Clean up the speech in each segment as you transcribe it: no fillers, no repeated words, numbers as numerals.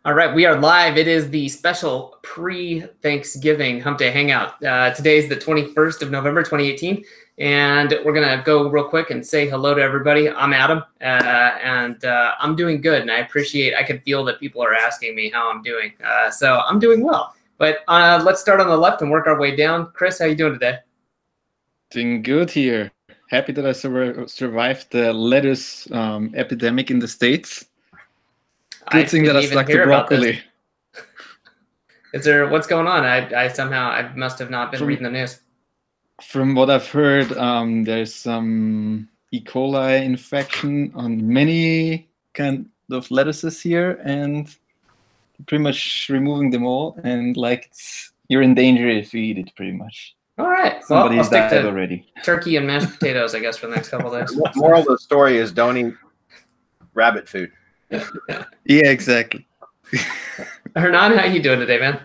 All right, we are live. It is the special pre-Thanksgiving Hump Day Hangout. Today is the 21st of November, 2018, and we're going to go real quick and say hello to everybody. I'm Adam, and I'm doing good, and I can feel that people are asking me how I'm doing, so I'm doing well. But let's start on the left and work our way down. Chris, how you doing today? Doing good here. Happy that I survived the lettuce epidemic in the States. Good thing that I stuck to broccoli. Is there, what's going on? I must have not been reading the news. From what I've heard, there's some E. coli infection on many kind of lettuces here, and pretty much removing them all. And like you're in danger if you eat it, pretty much. All right. Somebody I'll stick died to already. Turkey and mashed potatoes, I guess, for the next couple of days. Moral of the story is don't eat rabbit food. Yeah, exactly. Hernan, how you doing today, man?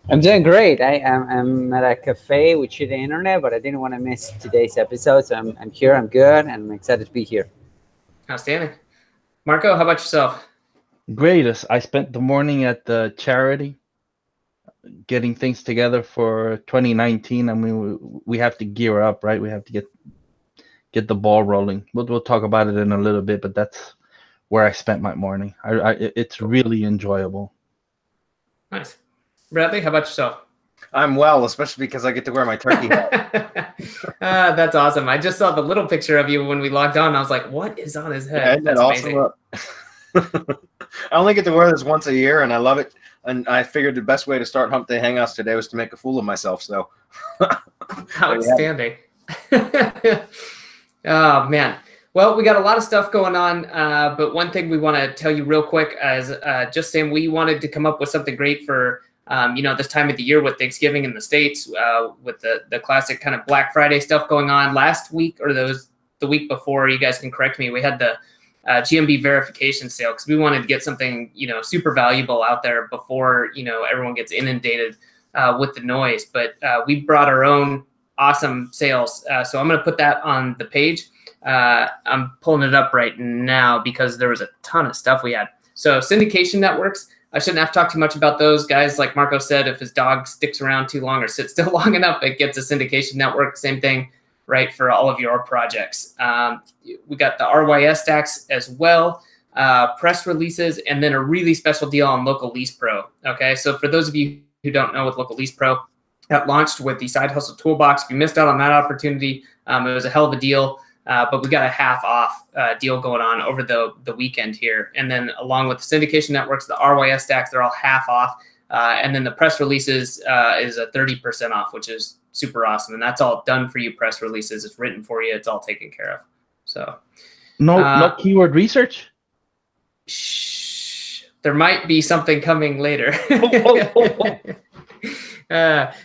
I'm doing great. I'm at a cafe with the internet, but I didn't want to miss today's episode, so I'm here. I'm good, and I'm excited to be here. Outstanding. Marco, how about yourself? Great. I spent the morning at the charity getting things together for 2019. I mean, we have to gear up, right? We have to get the ball rolling. We'll talk about it in a little bit, but that's where I spent my morning. It's really enjoyable. Nice. Bradley, how about yourself? I'm well, especially because I get to wear my turkey hat. That's awesome. I just saw the little picture of you when we logged on. I was like, what is on his head? Yeah, that's amazing. I only get to wear this once a year, and I love it. And I figured the best way to start Hump Day Hangouts today was to make a fool of myself. So, outstanding. Oh, man. Well, we got a lot of stuff going on, but one thing we want to tell you real quick is just saying we wanted to come up with something great for this time of the year with Thanksgiving in the States, with the classic kind of Black Friday stuff going on. Last week, or the week before, you guys can correct me, we had the GMB verification sale because we wanted to get something, super valuable out there before, everyone gets inundated with the noise. But we brought our own awesome sales. So I'm going to put that on the page. I'm pulling it up right now because there was a ton of stuff we had. So syndication networks, I shouldn't have to talk too much about those guys. Like Marco said, if his dog sticks around too long or sits still long enough, it gets a syndication network. Same thing, right, for all of your projects. We got the RYS stacks as well, press releases, and then a really special deal on Local Lease Pro. Okay, so for those of you who don't know, with Local Lease Pro, that launched with the Side Hustle Toolbox. If you missed out on that opportunity, it was a hell of a deal. But we got a half off deal going on over the weekend here. And then along with the syndication networks, the RYS stacks, they're all half off. And then the press releases is a 30% off, which is super awesome. And that's all done for you, press releases. It's written for you. It's all taken care of. So no keyword research? Shh. There might be something coming later.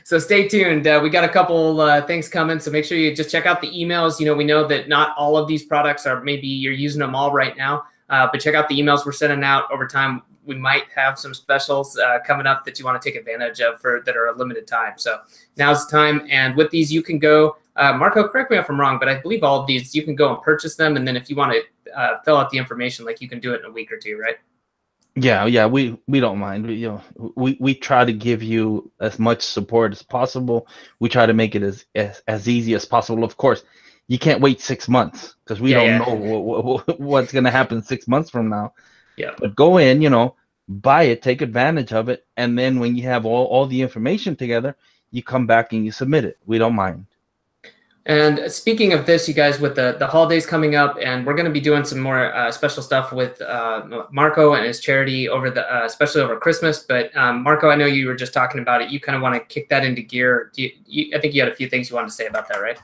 So stay tuned. We got a couple things coming, so make sure you just check out the emails. We know that not all of these products are, maybe you're using them all right now, but check out the emails we're sending out over time. We might have some specials coming up that you want to take advantage of that are a limited time. So now's the time. And with these, you can go, Marco, correct me if I'm wrong, but I believe all of these, you can go and purchase them. And then if you want to fill out the information, like you can do it in a week or two, right? Yeah, we don't mind. We try to give you as much support as possible. We try to make it as easy as possible. Of course, you can't wait 6 months because we don't know what's going to happen 6 months from now. Yeah. But go in, buy it, take advantage of it, and then when you have all the information together, you come back and you submit it. We don't mind. And speaking of this, you guys, with the holidays coming up, and we're going to be doing some more special stuff with Marco and his charity over especially over Christmas. But Marco, I know you were just talking about it. You kind of want to kick that into gear. I think you had a few things you wanted to say about that, right?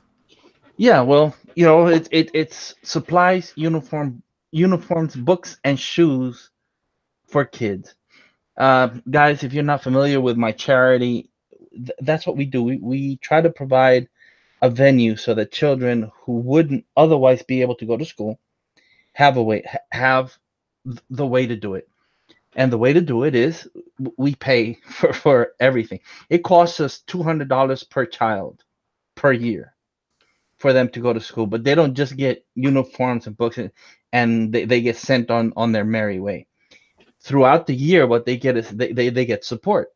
Yeah, well, it's supplies, uniforms, books, and shoes for kids. Guys, if you're not familiar with my charity, that's what we do. We try to provide a venue so that children who wouldn't otherwise be able to go to school have the way to do it. And the way to do it is we pay for everything. It costs us $200 per child per year for them to go to school, but they don't just get uniforms and books and they get sent on their merry way. throughout the year, what they get is they get support.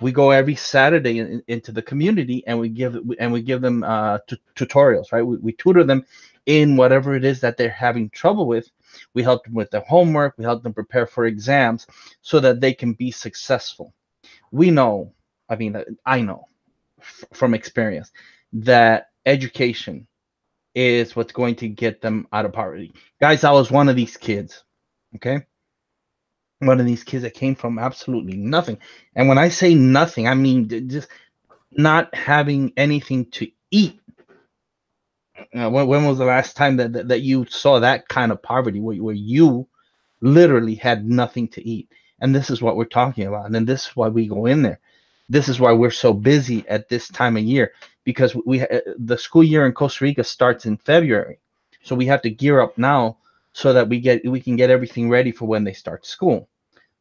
We go every Saturday into the community, and we give them tutorials, right? We tutor them in whatever it is that they're having trouble with. We help them with their homework. We help them prepare for exams so that they can be successful. We know, I know from experience that education is what's going to get them out of poverty. Guys, I was one of these kids, okay? One of these kids that came from absolutely nothing. And when I say nothing, I mean just not having anything to eat. When was the last time that you saw that kind of poverty where you literally had nothing to eat? And this is what we're talking about. And then this is why we go in there. This is why we're so busy at this time of year, because the school year in Costa Rica starts in February. So we have to gear up now so that we can get everything ready for when they start school.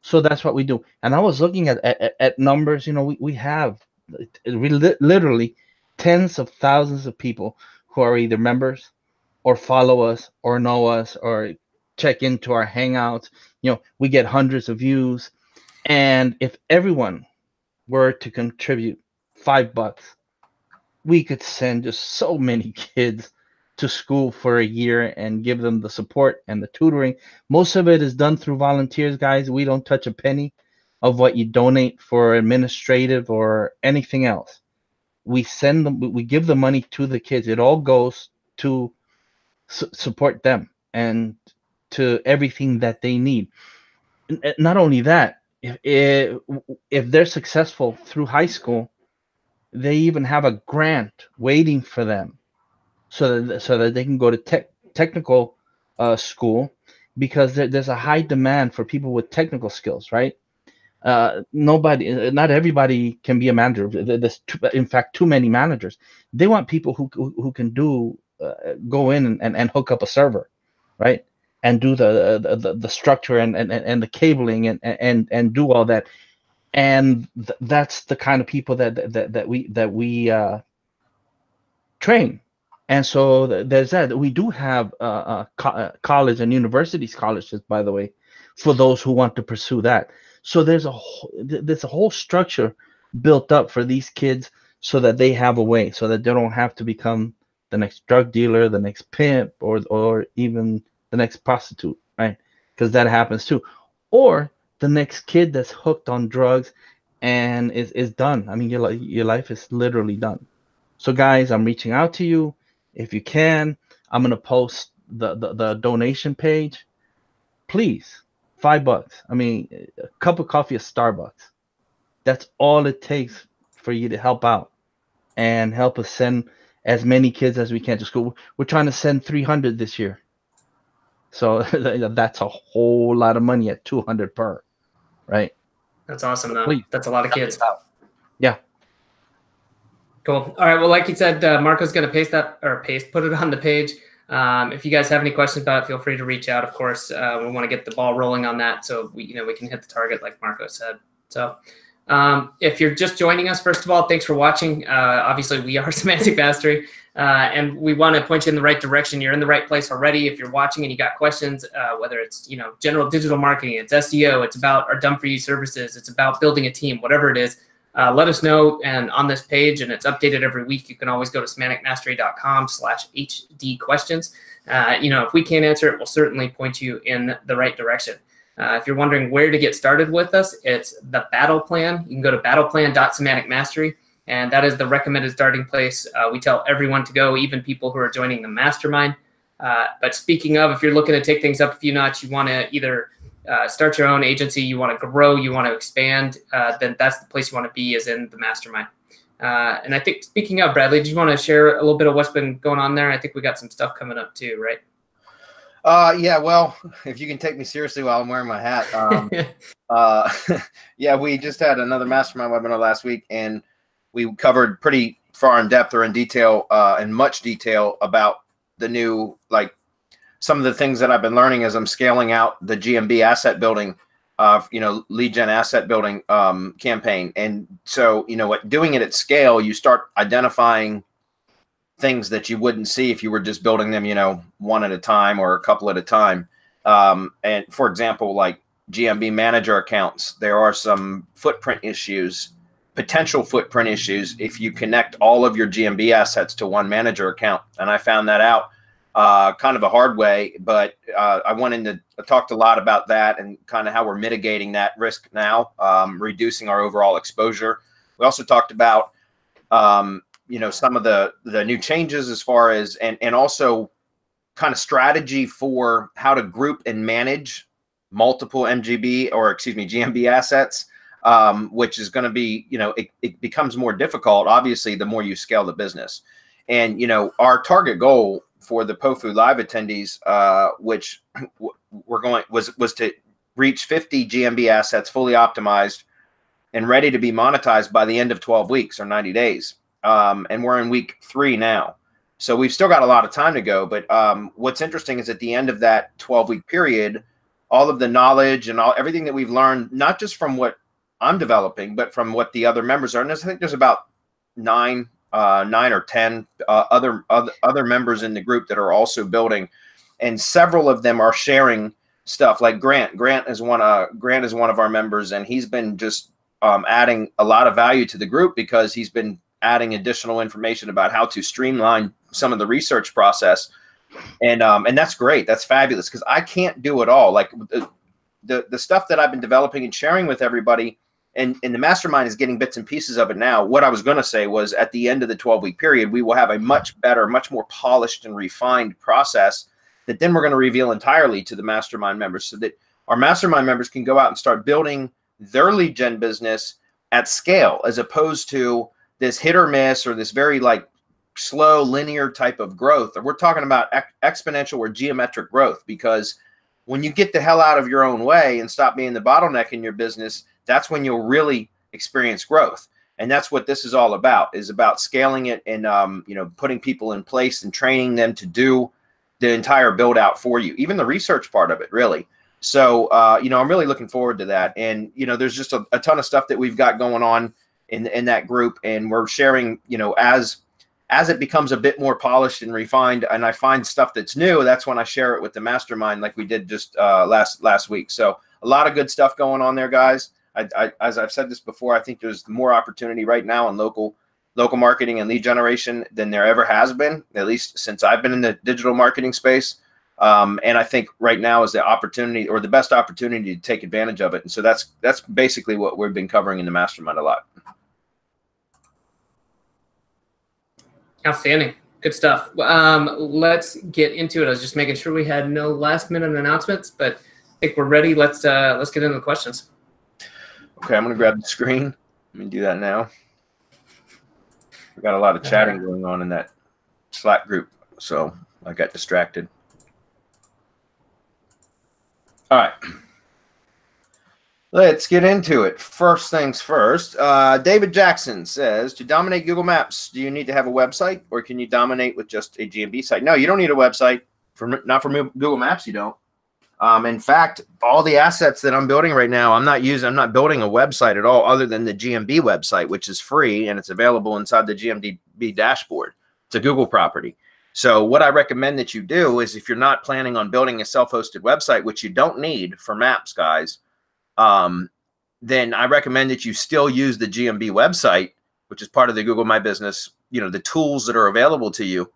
So that's what we do. And I was looking at numbers. You know, we have literally tens of thousands of people who are either members or follow us or know us or check into our Hangouts. You know, we get hundreds of views. And if everyone were to contribute $5, we could send just so many kids to school for a year and give them the support and the tutoring. Most of it is done through volunteers, guys. We don't touch a penny of what you donate for administrative or anything else. We send them, we give the money to the kids. It all goes to support them and to everything that they need. Not only that, if they're successful through high school, they even have a grant waiting for them, so that they can go to technical school, because there's a high demand for people with technical skills, right? Not everybody can be a manager. There's in fact too many managers. They want people who can go in and hook up a server, right? And do the structure and the cabling and do all that. And that's the kind of people that we train. And so there's that. We do have college and university scholarships, by the way, for those who want to pursue that. So there's a whole structure built up for these kids so that they have a way, so that they don't have to become the next drug dealer, the next pimp, or even the next prostitute, right? Because that happens too. Or the next kid that's hooked on drugs and is done. I mean, your life is literally done. So guys, I'm reaching out to you. If you can, I'm gonna post the donation page. Please, $5. I mean, a cup of coffee at Starbucks. That's all it takes for you to help out and help us send as many kids as we can to school. We're trying to send 300 this year. So that's a whole lot of money at 200 per, right? That's awesome, though. Please. That's a lot of kids. Yeah. Cool. All right. Well, like you said, Marco's going to put it on the page. If you guys have any questions about it, feel free to reach out. Of course, we want to get the ball rolling on that, so we can hit the target, like Marco said. So, if you're just joining us, first of all, thanks for watching. Obviously, we are Semantic Mastery, and we want to point you in the right direction. You're in the right place already. If you're watching and you got questions, whether it's general digital marketing, it's SEO, it's about our done-for-you services, it's about building a team, whatever it is. Let us know, and on this page, and it's updated every week, you can always go to semanticmastery.com/HD questions. If we can't answer it, we'll certainly point you in the right direction. If you're wondering where to get started with us, it's the battle plan. You can go to battleplan.semanticmastery, and that is the recommended starting place. We tell everyone to go, even people who are joining the mastermind. But speaking of, if you're looking to take things up a few notches, you want to either start your own agency, you want to grow, you want to expand, then that's the place you want to be, is in the mastermind. And I think, speaking of, Bradley, do you want to share a little bit of what's been going on there? I think we got some stuff coming up too, right? Yeah, well, if you can take me seriously while I'm wearing my hat. Yeah, we just had another mastermind webinar last week, and we covered pretty far in depth or in detail, in much detail, about the new, some of the things that I've been learning as I'm scaling out the GMB asset building, lead gen asset building campaign. And so, doing it at scale, you start identifying things that you wouldn't see if you were just building them, one at a time or a couple at a time. And for example, like GMB manager accounts, there are some footprint issues, potential footprint issues if you connect all of your GMB assets to one manager account. And I found that out kind of a hard way, but I talked a lot about that and kind of how we're mitigating that risk now, reducing our overall exposure. We also talked about, some of the new changes as far as, and also kind of strategy for how to group and manage multiple GMB assets, which is going to be, it becomes more difficult, obviously, the more you scale the business. And, our target goal for the POFU Live attendees, which was to reach 50 GMB assets fully optimized and ready to be monetized by the end of 12 weeks or 90 days. And we're in week 3 now. So we've still got a lot of time to go. But what's interesting is at the end of that 12-week period, all of the knowledge and everything that we've learned, not just from what I'm developing, but from what the other members are. And I think there's about 9 or 10 other members in the group that are also building, and several of them are sharing stuff. Like Grant is one of our members, and he's been just adding a lot of value to the group because he's been adding additional information about how to streamline some of the research process. And that's great. That's fabulous, because I can't do it all. Like the stuff that I've been developing and sharing with everybody, and the mastermind is getting bits and pieces of it now. What I was going to say was, at the end of the 12-week period, we will have a much better, much more polished and refined process that then we're going to reveal entirely to the mastermind members, so that our mastermind members can go out and start building their lead gen business at scale, as opposed to this hit or miss or this very slow linear type of growth. We're talking about exponential or geometric growth, because when you get the hell out of your own way and stop being the bottleneck in your business, that's when you'll really experience growth. And that's what this is all about, is about scaling it and putting people in place and training them to do the entire build out for you, even the research part of it, really. So I'm really looking forward to that. And there's just a ton of stuff that we've got going on in that group, and we're sharing, as it becomes a bit more polished and refined, and I find stuff that's new, that's when I share it with the mastermind, like we did just last week. So a lot of good stuff going on there, guys. As I've said this before, I think there's more opportunity right now in local marketing and lead generation than there ever has been, at least since I've been in the digital marketing space. And I think right now is the opportunity, or the best opportunity, to take advantage of it. And so that's basically what we've been covering in the mastermind a lot. Outstanding. Good stuff. Let's get into it. I was just making sure we had no last minute announcements, but I think we're ready. Let's get into the questions. Okay, I'm going to grab the screen. Let me do that now. We've got a lot of chatting going on in that Slack group, so I got distracted. All right. Let's get into it. First things first. David Jackson says, to dominate Google Maps, do you need to have a website, or can you dominate with just a GMB site? No, you don't need a website. Not for Google Maps, you don't. In fact, all the assets that I'm building right now, I'm not building a website at all, other than the GMB website, which is free and it's available inside the GMB dashboard. It's a Google property. So what I recommend that you do is, if you're not planning on building a self-hosted website, which you don't need for maps, guys, then I recommend that you still use the GMB website, which is part of the Google My Business, the tools that are available to you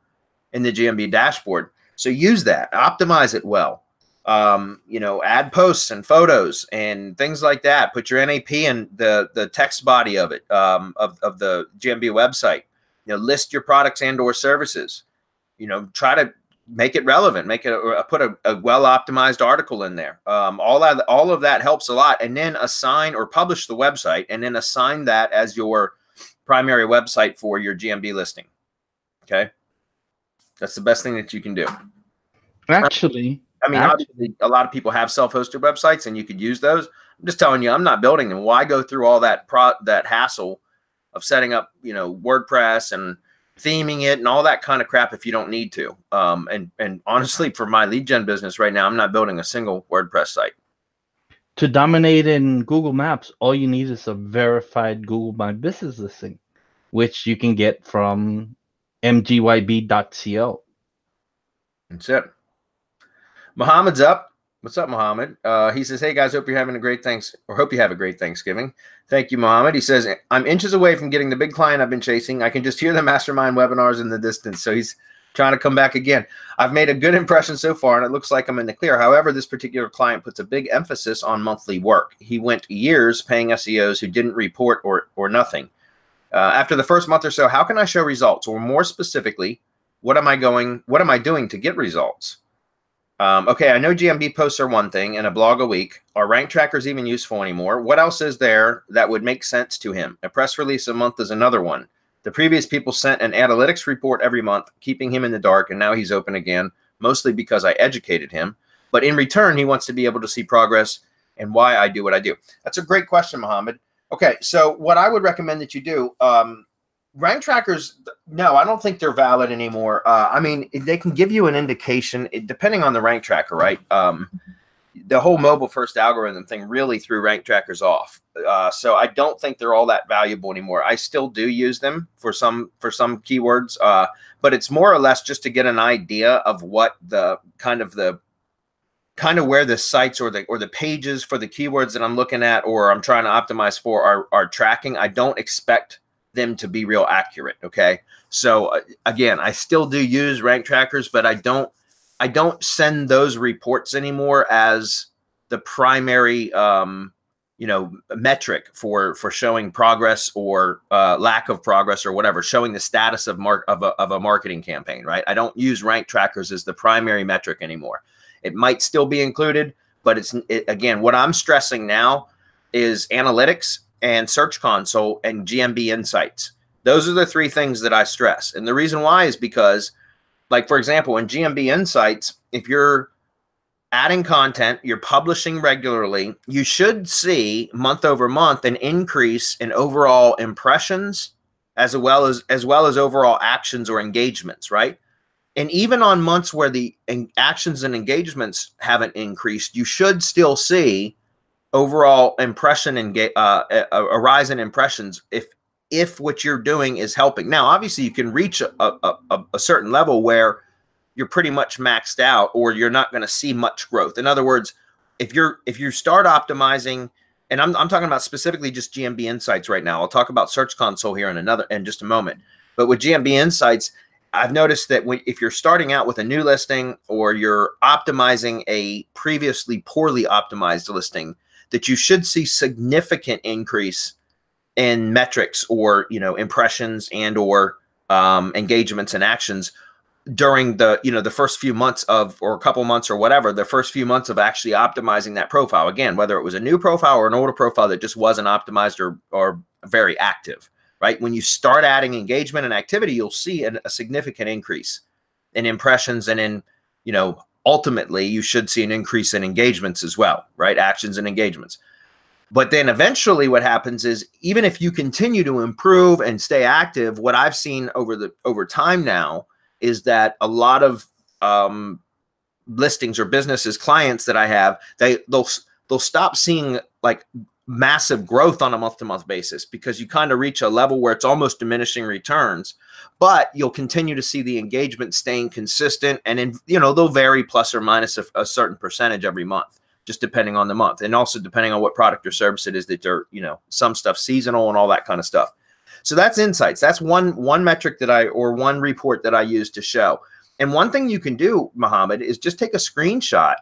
in the GMB dashboard. So use that, optimize it well. Add posts and photos and things like that. Put your NAP in the text body of it, of the GMB website. List your products and or services. Try to make it relevant. Put a well-optimized article in there. All of that helps a lot. And then assign or publish the website, and then assign that as your primary website for your GMB listing. Okay, that's the best thing that you can do. Actually, obviously, a lot of people have self-hosted websites, and you could use those. I'm just telling you, I'm not building them. Why go through all that hassle of setting up, WordPress and theming it and all that kind of crap if you don't need to? And honestly, for my lead gen business right now, I'm not building a single WordPress site. To dominate in Google Maps, all you need is a verified Google My Business listing, which you can get from MGYB.co. That's it. Mohammed's up. What's up, Mohammed? He says, "Hey guys, hope you have a great Thanksgiving." Thank you, Mohammed. He says, "I'm inches away from getting the big client I've been chasing. I can just hear the mastermind webinars in the distance." So he's trying to come back again. "I've made a good impression so far, and it looks like I'm in the clear. However, this particular client puts a big emphasis on monthly work. He went years paying SEOs who didn't report or nothing. After the first month or so, how can I show results? Or more specifically, what am I doing to get results? Okay, I know GMB posts are one thing and a blog a week. Are rank trackers even useful anymore? What else is there that would make sense to him? A press release a month is another one. The previous people sent an analytics report every month, keeping him in the dark, and now he's open again, mostly because I educated him. But in return, he wants to be able to see progress and why I do what I do." That's a great question, Mohammed. Okay, so what I would recommend that you do, rank trackers, no, I don't think they're valid anymore. I mean, they can give you an indication, depending on the rank tracker, right? The whole mobile first algorithm thing really threw rank trackers off. So I don't think they're all that valuable anymore. I still do use them for some keywords, but it's more or less just to get an idea of what the kind of where the sites or the pages for the keywords that I'm looking at or I'm trying to optimize for are tracking. I don't expect them to be real accurate. Okay. So again, I still do use rank trackers, but I don't send those reports anymore as the primary, metric for showing progress or lack of progress or whatever, showing the status of a marketing campaign, right? I don't use rank trackers as the primary metric anymore. It might still be included, but again, what I'm stressing now is analytics and Search Console and GMB Insights. Those are the three things that I stress. And the reason why is because, like, for example, in GMB Insights, if you're adding content, you're publishing regularly, you should see month over month an increase in overall impressions as well as overall actions or engagements, right? And even on months where the actions and engagements haven't increased, you should still see overall impression and a rise in impressions if what you're doing is helping. Now, obviously, you can reach a certain level where you're pretty much maxed out, or you're not going to see much growth. In other words, if you start optimizing, and I'm talking about specifically just GMB Insights right now. I'll talk about Search Console here in just a moment. But with GMB Insights, I've noticed that if you're starting out with a new listing or you're optimizing a previously poorly optimized listing, that you should see significant increase in metrics or impressions and or engagements and actions during the first few months or a couple months or whatever, the first few months of actually optimizing that profile. Again, whether it was a new profile or an older profile that just wasn't optimized or very active, right? When you start adding engagement and activity, you'll see a significant increase in impressions and in, ultimately, you should see an increase in engagements as well, right? Actions and engagements. But then eventually what happens is, even if you continue to improve and stay active, what I've seen over time now is that a lot of listings or businesses, clients that I have, they'll stop seeing like massive growth on a month-to-month basis, because you kind of reach a level where it's almost diminishing returns, but you'll continue to see the engagement staying consistent, and then they'll vary plus or minus a certain percentage every month, just depending on the month, and also depending on what product or service it is that they're some stuff seasonal and all that kind of stuff. So that's Insights. That's one metric one report that I use to show. And one thing you can do, Mohammed, is just take a screenshot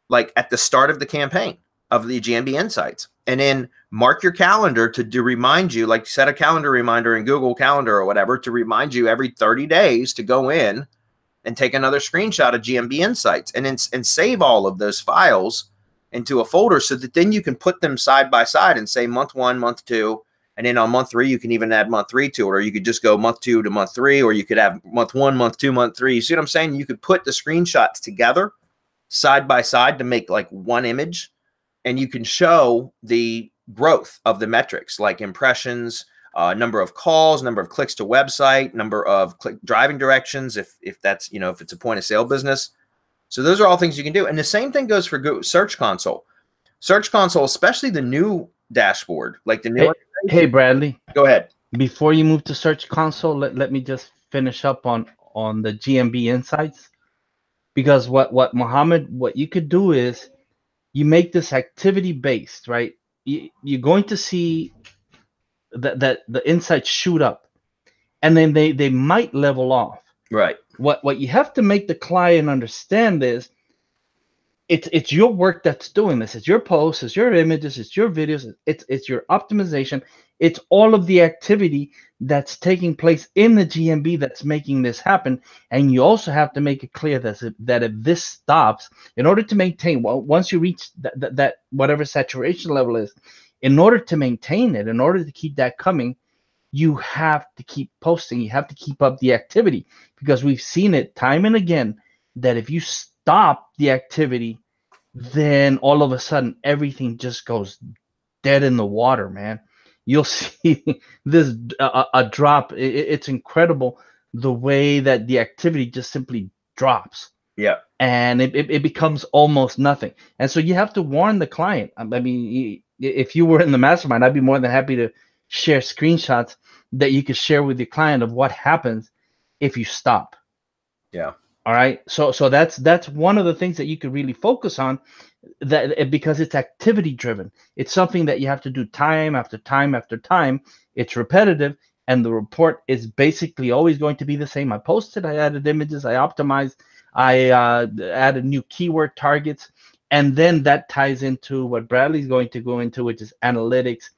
like at the start of the campaign of the GMB Insights, and then mark your calendar to remind you, like set a calendar reminder in Google Calendar or whatever, to remind you every 30 days to go in and take another screenshot of GMB Insights and save all of those files into a folder, so that then you can put them side by side and say month 1, month 2, and then on month 3, you can even add month 3 to it, or you could just go month 2 to month 3, or you could have month 1, month 2, month 3. You see what I'm saying? You could put the screenshots together side by side to make like one image, and you can show the growth of the metrics, like impressions, number of calls, number of clicks to website, number of driving directions, if that's, if it's a point of sale business. So those are all things you can do. And the same thing goes for Google Search Console. Search Console, especially the new dashboard, like the new. Hey, Bradley. Go ahead. Before you move to Search Console, let me just finish up on the GMB Insights, because what you could do is you make this activity based, right? You're going to see that the insights shoot up, and then they might level off. Right. What you have to make the client understand is it's your work that's doing this. It's your posts, it's your images, it's your videos, it's your optimization, it's all of the activity that's taking place in the GMB that's making this happen. And you also have to make it clear that if this stops, in order to maintain, well, once you reach that whatever saturation level is, in order to maintain it, in order to keep that coming, you have to keep posting. You have to keep up the activity, because we've seen it time and again that if you stop the activity, then all of a sudden everything just goes dead in the water, man. You'll see this a drop. It's incredible the way that the activity just simply drops. Yeah. And it becomes almost nothing. And so you have to warn the client. I mean, if you were in the mastermind, I'd be more than happy to share screenshots that you could share with your client of what happens if you stop. Yeah. All right. So that's one of the things that you could really focus on, that because it's activity driven. It's something that you have to do time after time after time. It's repetitive, and the report is basically always going to be the same. I posted, I added images, I optimized, I added new keyword targets, and then that ties into what Bradley's going to go into, which is analytics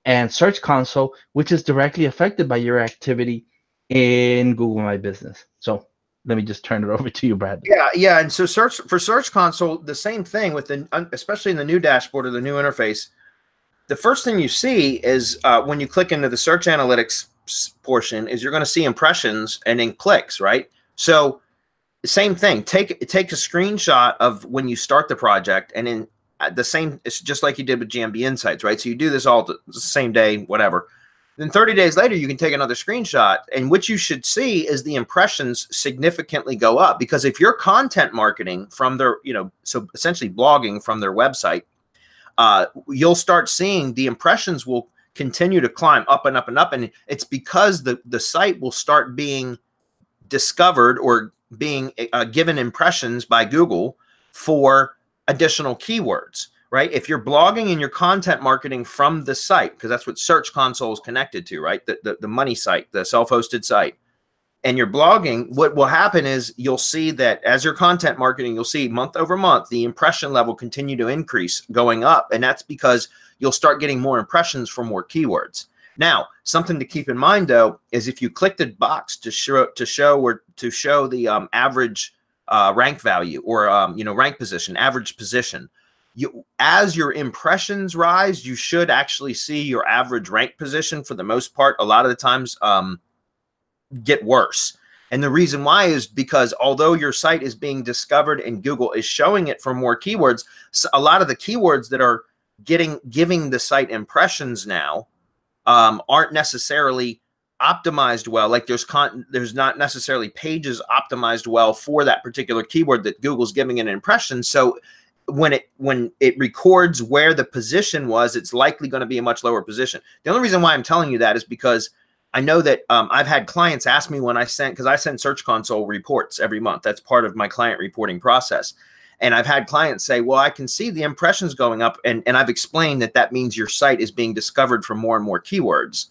and Search Console, which is directly affected by your activity in Google My Business. So let me just turn it over to you, Bradley. Yeah. And so Search Console, the same thing with especially in the new dashboard or the new interface. The first thing you see is when you click into the search analytics portion is you're going to see impressions and then clicks, right? So same thing. Take a screenshot of when you start the project, and then it's just like you did with GMB Insights, right? So you do this all the same day, whatever. Then 30 days later, you can take another screenshot, and what you should see is the impressions significantly go up, because if you're content marketing from their, so essentially blogging from their website, you'll start seeing the impressions will continue to climb up and up and up. And it's because the site will start being discovered or being given impressions by Google for additional keywords. Right? If you're blogging and you're content marketing from the site, because that's what Search Console is connected to, right? The money site, the self-hosted site, and you're blogging, what will happen is you'll see that as you're content marketing, you'll see month over month, the impression level continue to increase, going up. And that's because you'll start getting more impressions for more keywords. Now, something to keep in mind, though, is if you click the box to show the average rank value or, rank position, average position, as your impressions rise, you should actually see your average rank position, for the most part, a lot of the times get worse. And the reason why is because although your site is being discovered and Google is showing it for more keywords, a lot of the keywords that are giving the site impressions now aren't necessarily optimized well. Like there's not necessarily pages optimized well for that particular keyword that Google's giving an impression. So when it records where the position was, it's likely going to be a much lower position. The only reason why I'm telling you that is because I know that I've had clients ask me when because I send Search Console reports every month. That's part of my client reporting process. And I've had clients say, well, I can see the impressions going up. And I've explained that means your site is being discovered for more and more keywords.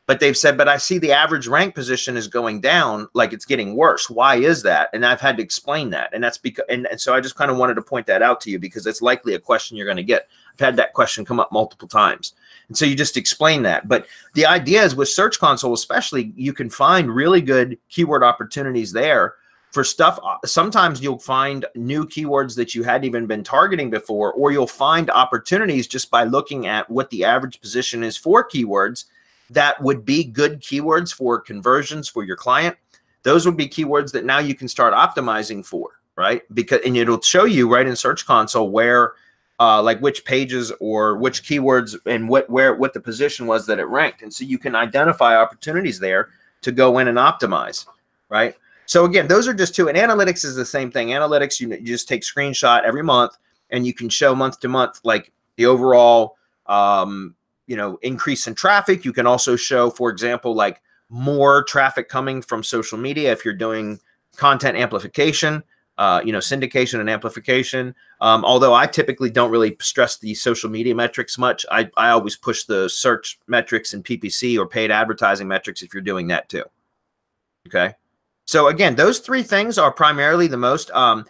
But they've said, but I see the average rank position is going down, like it's getting worse. Why is that? And I've had to explain that. And that's because, and so I just kind of wanted to point that out to you, because it's likely a question you're going to get. I've had that question come up multiple times. And so you just explain that. But the idea is with Search Console, especially, you can find really good keyword opportunities there for stuff. Sometimes you'll find new keywords that you hadn't even been targeting before, or you'll find opportunities just by looking at what the average position is for keywords that would be good keywords for conversions for your client. Those would be keywords that now you can start optimizing for, right? And it'll show you right in Search Console where, like which pages or which keywords and what the position was that it ranked. And so you can identify opportunities there to go in and optimize, right? So again, those are just two. And analytics is the same thing. Analytics, you just take screenshot every month, and you can show month to month, like the overall, increase in traffic. You can also show, for example, like more traffic coming from social media if you're doing content amplification. syndication and amplification. Although I typically don't really stress the social media metrics much. I always push the search metrics and PPC or paid advertising metrics if you're doing that too. Okay. So again, those three things are primarily the most, I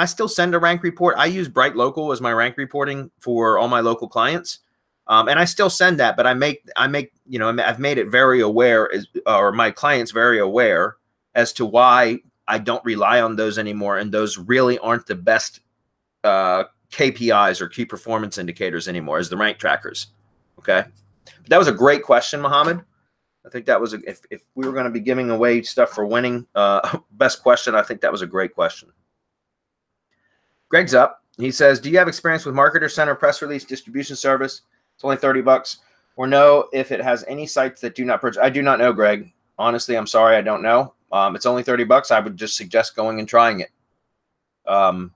still send a rank report. I use Bright Local as my rank reporting for all my local clients. And I still send that, but I've made it very aware, or my clients very aware as to why I don't rely on those anymore. And those really aren't the best KPIs or key performance indicators anymore as the rank trackers. Okay. But that was a great question, Mohammed. I think that was, if we were going to be giving away stuff for winning best question, I think that was a great question. Greg's up. He says, do you have experience with Marketer Center press release distribution service? It's only $30. Or know if it has any sites that do not purchase. I do not know, Greg. Honestly, I'm sorry. I don't know. It's only $30. I would just suggest going and trying it. I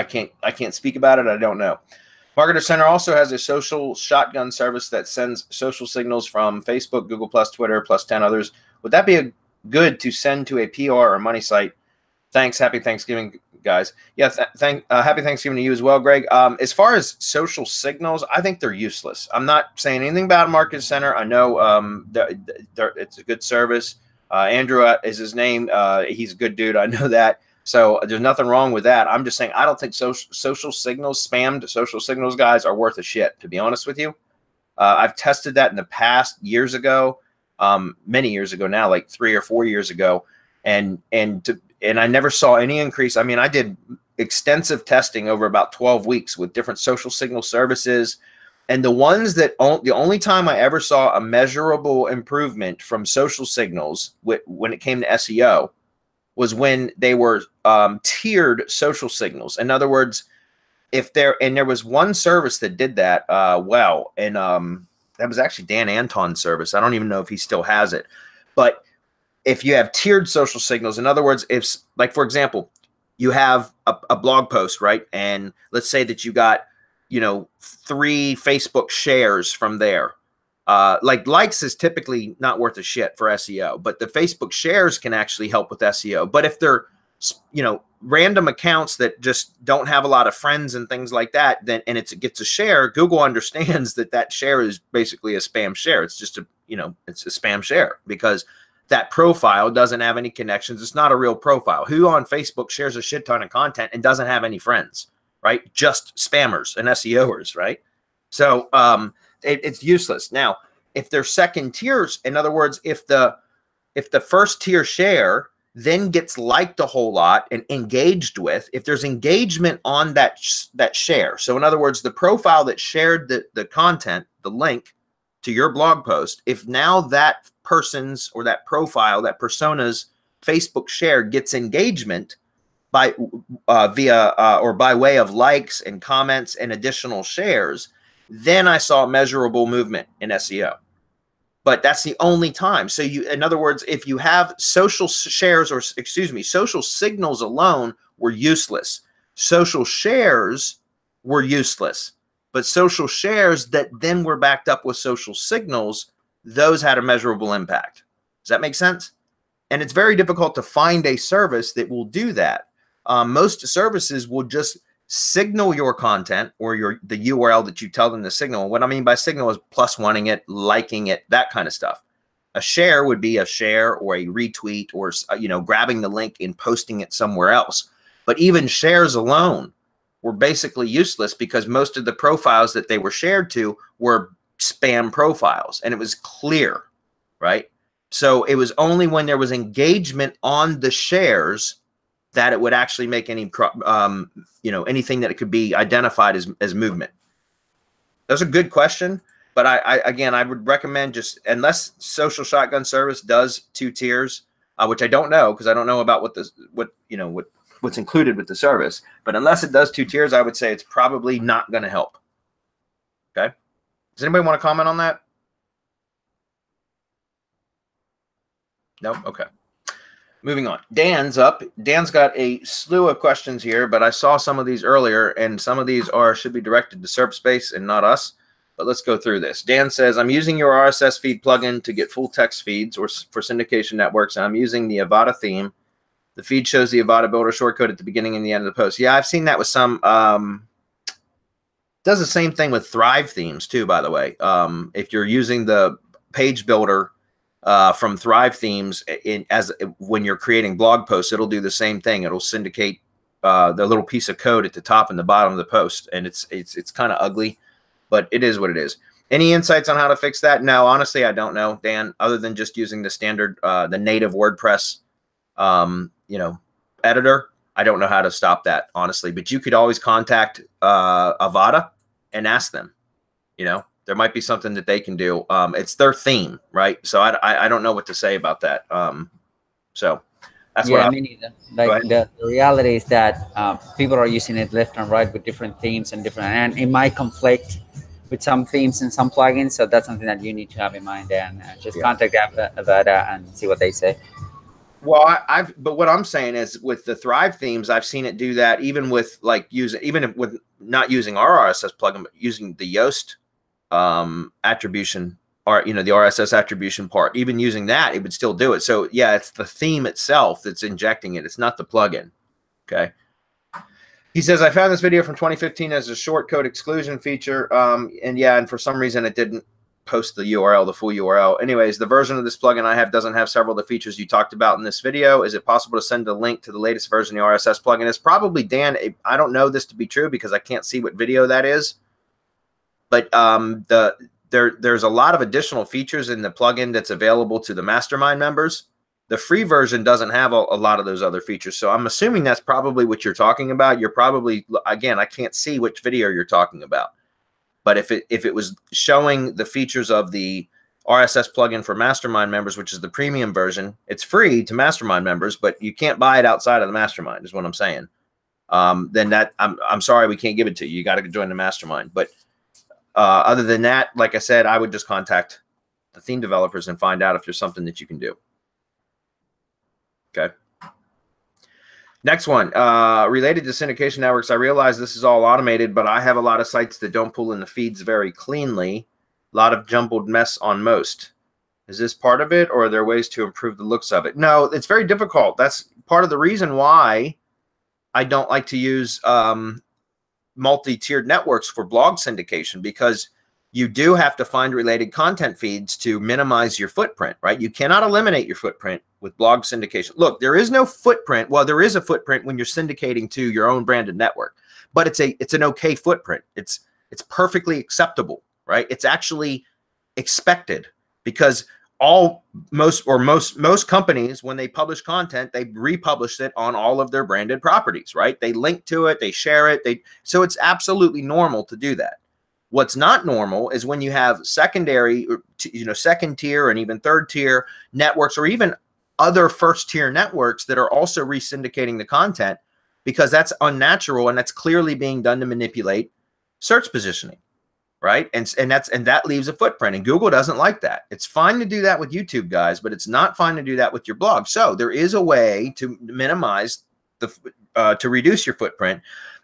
can't speak about it. I don't know. Marketer Center also has a social shotgun service that sends social signals from Facebook, Google+, Twitter, plus 10 others. Would that be good to send to a PR or money site? Thanks. Happy Thanksgiving, guys. Yes, happy Thanksgiving to you as well, Greg. As far as social signals, I think they're useless. I'm not saying anything about Marketer Center. I know it's a good service. Andrew is his name. He's a good dude. I know that. So there's nothing wrong with that. I'm just saying I don't think social signals, spammed social signals guys are worth a shit, to be honest with you. I've tested that in the past years ago, many years ago now, like 3 or 4 years ago. And I never saw any increase. I mean, I did extensive testing over about 12 weeks with different social signal services. And the ones that the only time I ever saw a measurable improvement from social signals when it came to SEO was when they were tiered social signals. In other words, there was one service that did that well, and that was actually Dan Anton's service. I don't even know if he still has it. But if you have tiered social signals, in other words, if, like, for example, you have a blog post, right? And let's say that you got, 3 Facebook shares from there. Like likes is typically not worth a shit for SEO, but the Facebook shares can actually help with SEO. But if they're, random accounts that just don't have a lot of friends and things like that, then, and it gets a share, Google understands that share is basically a spam share. It's just it's a spam share because that profile doesn't have any connections. It's not a real profile. Who on Facebook shares a shit ton of content and doesn't have any friends, right? Just spammers and SEOers, right? So, it's useless. Now, if they're second tiers, in other words, if the first tier share then gets liked a whole lot and engaged with, if there's engagement on that share. So in other words, the profile that shared the content, the link to your blog post, if now that person's or that profile, that persona's Facebook share gets engagement by by way of likes and comments and additional shares, then I saw measurable movement in SEO. But that's the only time. So in other words, if you have social shares social signals alone were useless. Social shares were useless. But social shares that then were backed up with social signals, those had a measurable impact. Does that make sense? And it's very difficult to find a service that will do that. Most services will just signal your content or the URL that you tell them to signal. What I mean by signal is +1ing it, liking it, that kind of stuff. A share would be a share or a retweet or grabbing the link and posting it somewhere else. But even shares alone were basically useless because most of the profiles that they were shared to were spam profiles, and it was clear, right? So it was only when there was engagement on the shares that it would actually make any, anything that it could be identified as movement. That's a good question, but I would recommend just, unless Social Shotgun Service does 2 tiers, which I don't know because I don't know about what's included with the service. But unless it does 2 tiers, I would say it's probably not going to help. Okay. Does anybody want to comment on that? No. Okay. Moving on. Dan's up. Dan's got a slew of questions here, but I saw some of these earlier, and some of these should be directed to SERPspace and not us. But let's go through this. Dan says, I'm using your RSS feed plugin to get full text feeds or for syndication networks, and I'm using the Avada theme The feed shows the Avada builder shortcode at the beginning and the end of the post. Yeah, I've seen that with some. Does the same thing with Thrive themes too, by the way. If you're using the page builder from Thrive themes when you're creating blog posts, it'll do the same thing. It'll syndicate the little piece of code at the top and the bottom of the post, and it's kind of ugly, but it is what it is. Any insights on how to fix that? No, honestly, I don't know, Dan. Other than just using the standard, the native WordPress, editor, I don't know how to stop that, honestly. But you could always contact Avada and ask them. There might be something that they can do. It's their theme, right? So I don't know what to say about that. So that's what me neither. Like the reality is that people are using it left and right with different themes and and it might conflict with some themes and some plugins. So that's something that you need to have in mind, and just contact Avada and see what they say. Well, but what I'm saying is with the Thrive themes, I've seen it do that even with with not using our RSS plugin, but using the Yoast attribution, or the RSS attribution part. Even using that, it would still do it. So yeah, it's the theme itself that's injecting it. It's not the plugin. Okay. He says, I found this video from 2015 as a shortcode exclusion feature. And for some reason it didn't post the URL, the full URL. Anyways, the version of this plugin I have doesn't have several of the features you talked about in this video. Is it possible to send a link to the latest version of the RSS plugin? It's probably, Dan, I don't know this to be true because I can't see what video that is. But there's a lot of additional features in the plugin that's available to the mastermind members. The free version doesn't have a lot of those other features. So I'm assuming that's probably what you're talking about. You're probably, again, I can't see which video you're talking about. But if it was showing the features of the RSS plugin for mastermind members, which is the premium version, it's free to mastermind members, but you can't buy it outside of the mastermind is what I'm saying. Then I'm sorry, we can't give it to you. You got to join the mastermind. But other than that, like I said, I would just contact the theme developers and find out if there's something that you can do. Okay. Next one, related to syndication networks. I realize this is all automated, but I have a lot of sites that don't pull in the feeds very cleanly. A lot of jumbled mess on most. Is this part of it, or are there ways to improve the looks of it? No, it's very difficult. That's part of the reason why I don't like to use multi-tiered networks for blog syndication, because you do have to find related content feeds to minimize your footprint, right? You cannot eliminate your footprint with blog syndication. Look, there is no footprint. Well, there is a footprint when you're syndicating to your own branded network, but it's an okay footprint. It's perfectly acceptable, right? It's actually expected, because most companies, when they publish content, they republish it on all of their branded properties, right? They link to it, they share it, so it's absolutely normal to do that. What's not normal is when you have secondary, second tier and even third tier networks, or even other first tier networks that are also resyndicating the content, because that's unnatural and that's clearly being done to manipulate search positioning, right? And that leaves a footprint, and Google doesn't like that. It's fine to do that with YouTube, guys, but it's not fine to do that with your blog. So there is a way to minimize to reduce your footprint.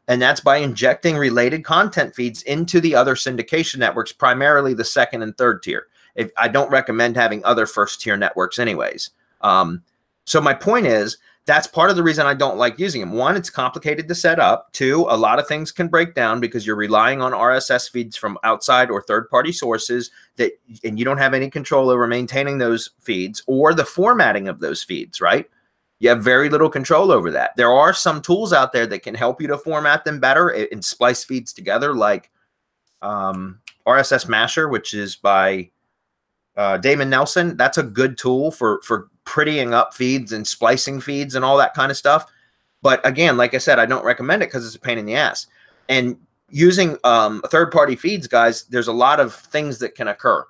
And that's by injecting related content feeds into the other syndication networks, primarily the second and third tier. I don't recommend having other first tier networks anyways. So my point is, that's part of the reason I don't like using them. One, it's complicated to set up. Two, a lot of things can break down because you're relying on RSS feeds from outside or third-party sources and you don't have any control over maintaining those feeds or the formatting of those feeds, right? You have very little control over that. There are some tools out there that can help you to format them better and splice feeds together, like RSS Masher, which is by Damon Nelson. That's a good tool for prettying up feeds and splicing feeds and all that kind of stuff. But again, like I said, I don't recommend it because it's a pain in the ass. And using third-party feeds, guys, there's a lot of things that can occur.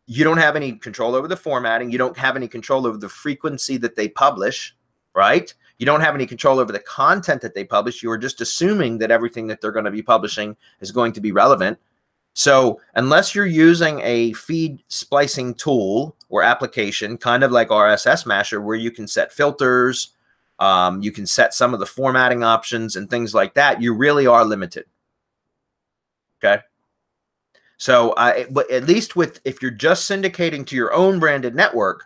You don't have any control over the formatting. You don't have any control over the frequency that they publish, right? You don't have any control over the content that they publish. You are just assuming that everything that they're going to be publishing is going to be relevant. So unless you're using a feed splicing tool or application, kind of like RSS Masher, where you can set filters, you can set some of the formatting options and things like that, you really are limited. Okay. So but at least if you're just syndicating to your own branded network,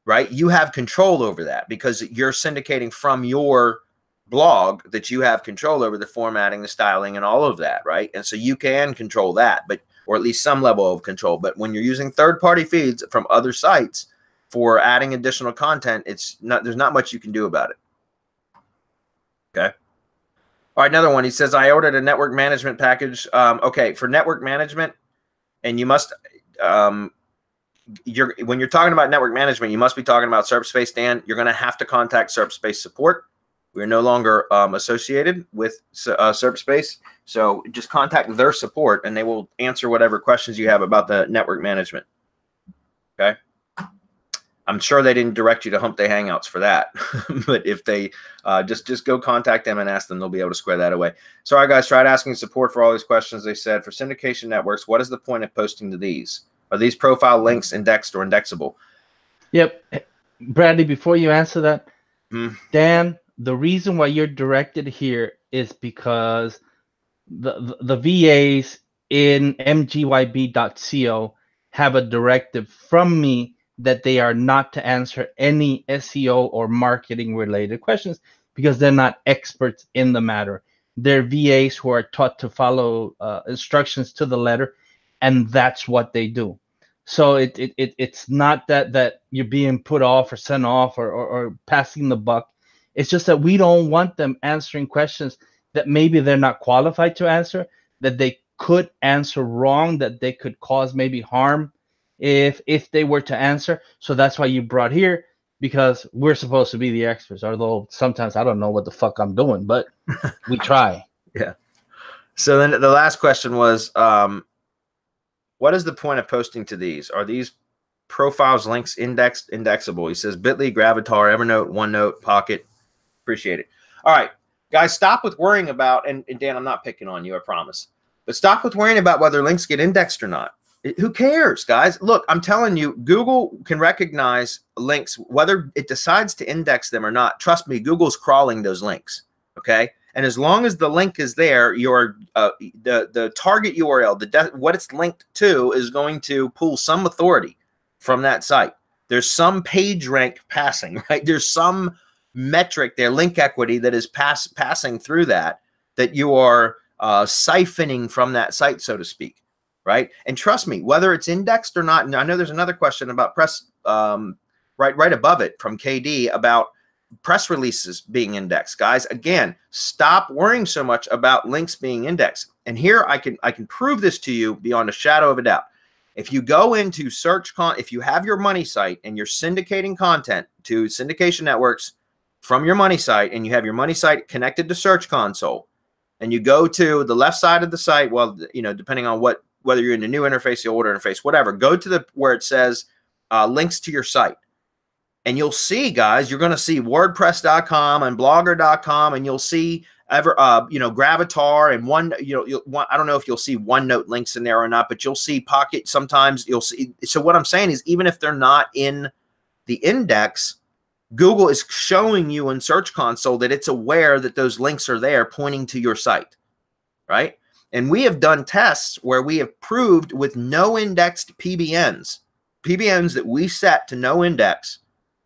right? You have control over that because you're syndicating from your blog that you have control over the formatting, the styling, and all of that, right? And so you can control that, but or at least some level of control. But when you're using third-party feeds from other sites for adding additional content, it's not, there's not much you can do about it. Okay. All right, another one. He says, I ordered a network management package. Okay, for network management, and you must when you're talking about network management, you must be talking about SerpSpace, Dan. You're going to have to contact SerpSpace support. We're no longer associated with SerpSpace, so just contact their support, and they will answer whatever questions you have about the network management. Okay. I'm sure they didn't direct you to Hump Day Hangouts for that, but if they just go contact them and ask them, they'll be able to square that away. Sorry, guys, tried asking support for all these questions. They said, for syndication networks, what is the point of posting to these? Are these profile links indexed or indexable? Yep. Bradley, before you answer that, Dan, the reason why you're directed here is because the VAs in MGYB.co have a directive from me that they are not to answer any SEO or marketing related questions because they're not experts in the matter. They're VAs who are taught to follow instructions to the letter, and that's what they do. So it's not that you're being put off or sent off or passing the buck. It's just that we don't want them answering questions that maybe they're not qualified to answer, that they could answer wrong, that they could cause maybe harm if they were to answer. So that's why you brought here, because we're supposed to be the experts, although sometimes I don't know what the fuck I'm doing, but we try. Yeah. So then the last question was, what is the point of posting to these? Are these profiles, links indexed, indexable? He says Bitly, Gravatar, Evernote, OneNote, Pocket. Appreciate it. All right, guys, stop with worrying about, and Dan, I'm not picking on you, I promise, but stop with worrying about whether links get indexed or not. Who cares, guys? Look, I'm telling you, Google can recognize links, whether it decides to index them or not. Trust me, Google's crawling those links, okay? And as long as the link is there, your the target URL, what it's linked to, is going to pull some authority from that site. There's some page rank passing, right? There's some metric there, link equity, that is passing through that you are siphoning from that site, so to speak. Right. And trust me, whether it's indexed or not. And I know there's another question about press right above it from KD about press releases being indexed. Guys, again, stop worrying so much about links being indexed. And here I can prove this to you beyond a shadow of a doubt. If you go into if you have your money site and you're syndicating content to syndication networks from your money site, and you have your money site connected to Search Console, and you go to the left side of the site, well, you know, depending on whether you're in the new interface, the old interface, whatever, go to where it says links to your site. And you'll see, guys, you're going to see WordPress.com and Blogger.com, and you'll see Gravatar and I don't know if you'll see OneNote links in there or not, but you'll see Pocket. Sometimes you'll see. So what I'm saying is, even if they're not in the index, Google is showing you in Search Console that it's aware that those links are there pointing to your site, right? And we have done tests where we have proved with no indexed PBNs that we set to no index.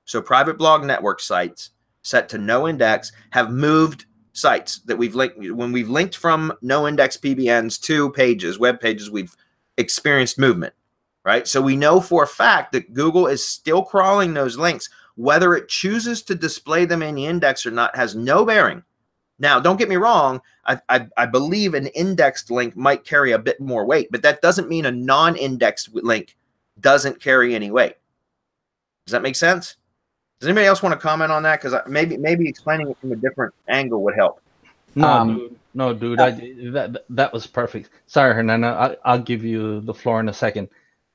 So private blog network sites set to no index have moved sites that we've linked. When we've linked from no index PBNs to pages, web pages, we've experienced movement, right? So we know for a fact that Google is still crawling those links. Whether it chooses to display them in the index or not has no bearing. Now, don't get me wrong. I believe an indexed link might carry a bit more weight, but that doesn't mean a non-indexed link doesn't carry any weight. Does that make sense? Does anybody else want to comment on that? Because maybe explaining it from a different angle would help. No, dude, that was perfect. Sorry, Hernando. I'll give you the floor in a second.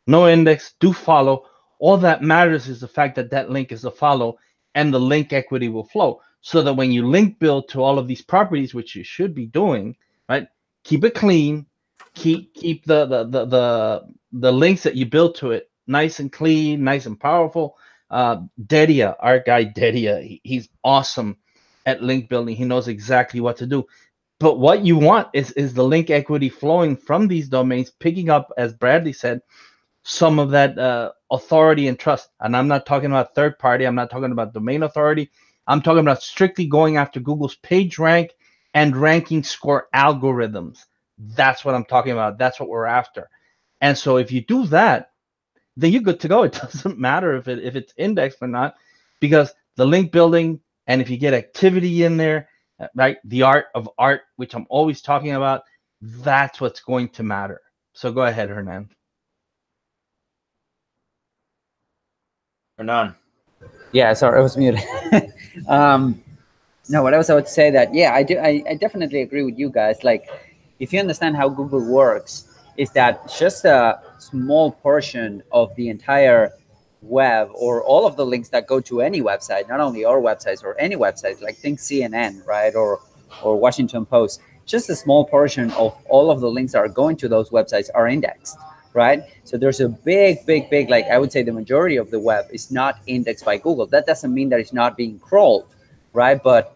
No index, do follow. All that matters is the fact that link is a follow, and the link equity will flow. So that when you link build to all of these properties, which you should be doing, right? Keep it clean. Keep the links that you build to it nice and clean, nice and powerful. Dedia, our guy Dedia, he's awesome at link building. He knows exactly what to do. But what you want is the link equity flowing from these domains, picking up, as Bradley said, some of that authority and trust. And I'm not talking about third party. I'm not talking about domain authority. I'm talking about strictly going after Google's page rank and ranking score algorithms. That's what I'm talking about. That's what we're after. And so if you do that, then you're good to go. It doesn't matter if it's indexed or not, because the link building, and if you get activity in there, right, the art of art, which I'm always talking about, that's what's going to matter. So go ahead, Hernan. Or none. Yeah, sorry, I was muted. No, what else I would say that, yeah, I definitely agree with you guys. Like, if you understand how Google works, is that just a small portion of the entire web, or all of the links that go to any website, not only our websites or any websites, like think CNN, right, or Washington Post, just a small portion of all of the links that are going to those websites are indexed, right? So there's a big, like I would say the majority of the web is not indexed by Google. That doesn't mean that it's not being crawled, right? But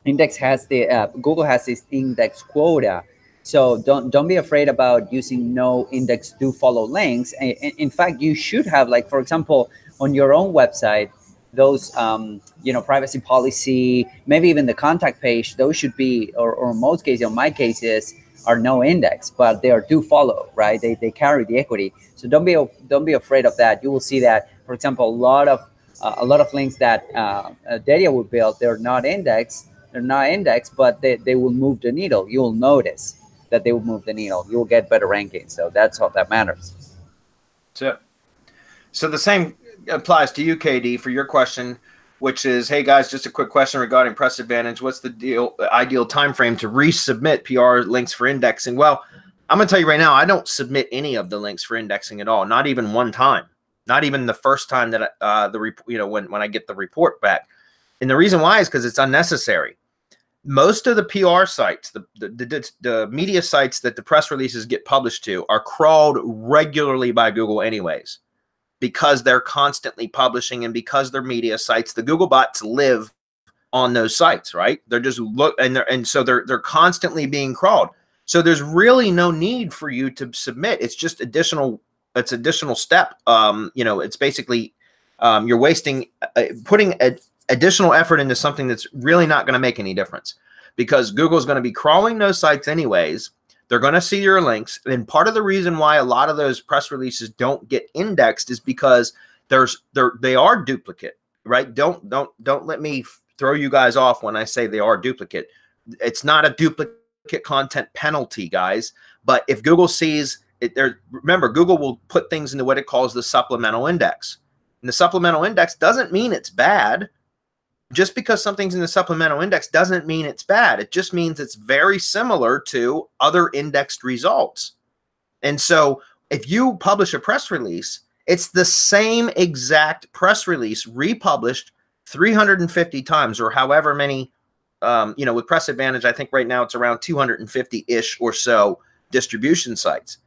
Index has the Google has this index quota. So don't be afraid about using no index do follow links. In fact, you should have, like, for example, on your own website, those privacy policy, maybe even the contact page, those should be, or in most cases, in my cases, are no index, but they are do follow, right? They carry the equity. So don't be afraid of that. You will see that, for example, a lot of links that Dedia will build, they're not indexed, but they will move the needle. You will notice that they will move the needle. You will get better rankings. So that's all that matters. So the same applies to you, KD, for your question, which is, hey guys, just a quick question regarding Press Advantage. What's the ideal time frame to resubmit PR links for indexing? Well, I'm going to tell you right now, I don't submit any of the links for indexing at all. Not even one time. Not even the first time that when I get the report back. And the reason why is because it's unnecessary. Most of the PR sites, the media sites that the press releases get published to, are crawled regularly by Google anyways, because they're constantly publishing, and because they're media sites, the Google bots live on those sites, right? They're just so they're constantly being crawled. So there's really no need for you to submit. It's just additional step. It's basically you're wasting putting additional effort into something that's really not going to make any difference, because Google's going to be crawling those sites anyways. They're going to see your links. And part of the reason why a lot of those press releases don't get indexed is because they are duplicate, right? Don't let me throw you guys off when I say they are duplicate. It's not a duplicate content penalty, guys. But if Google sees it, remember, Google will put things into what it calls the supplemental index. And the supplemental index doesn't mean it's bad. Just because something's in the supplemental index doesn't mean it's bad. It just means it's very similar to other indexed results. And so if you publish a press release, it's the same exact press release republished 350 times, or however many, with Press Advantage, I think right now it's around 250-ish or so distribution sites.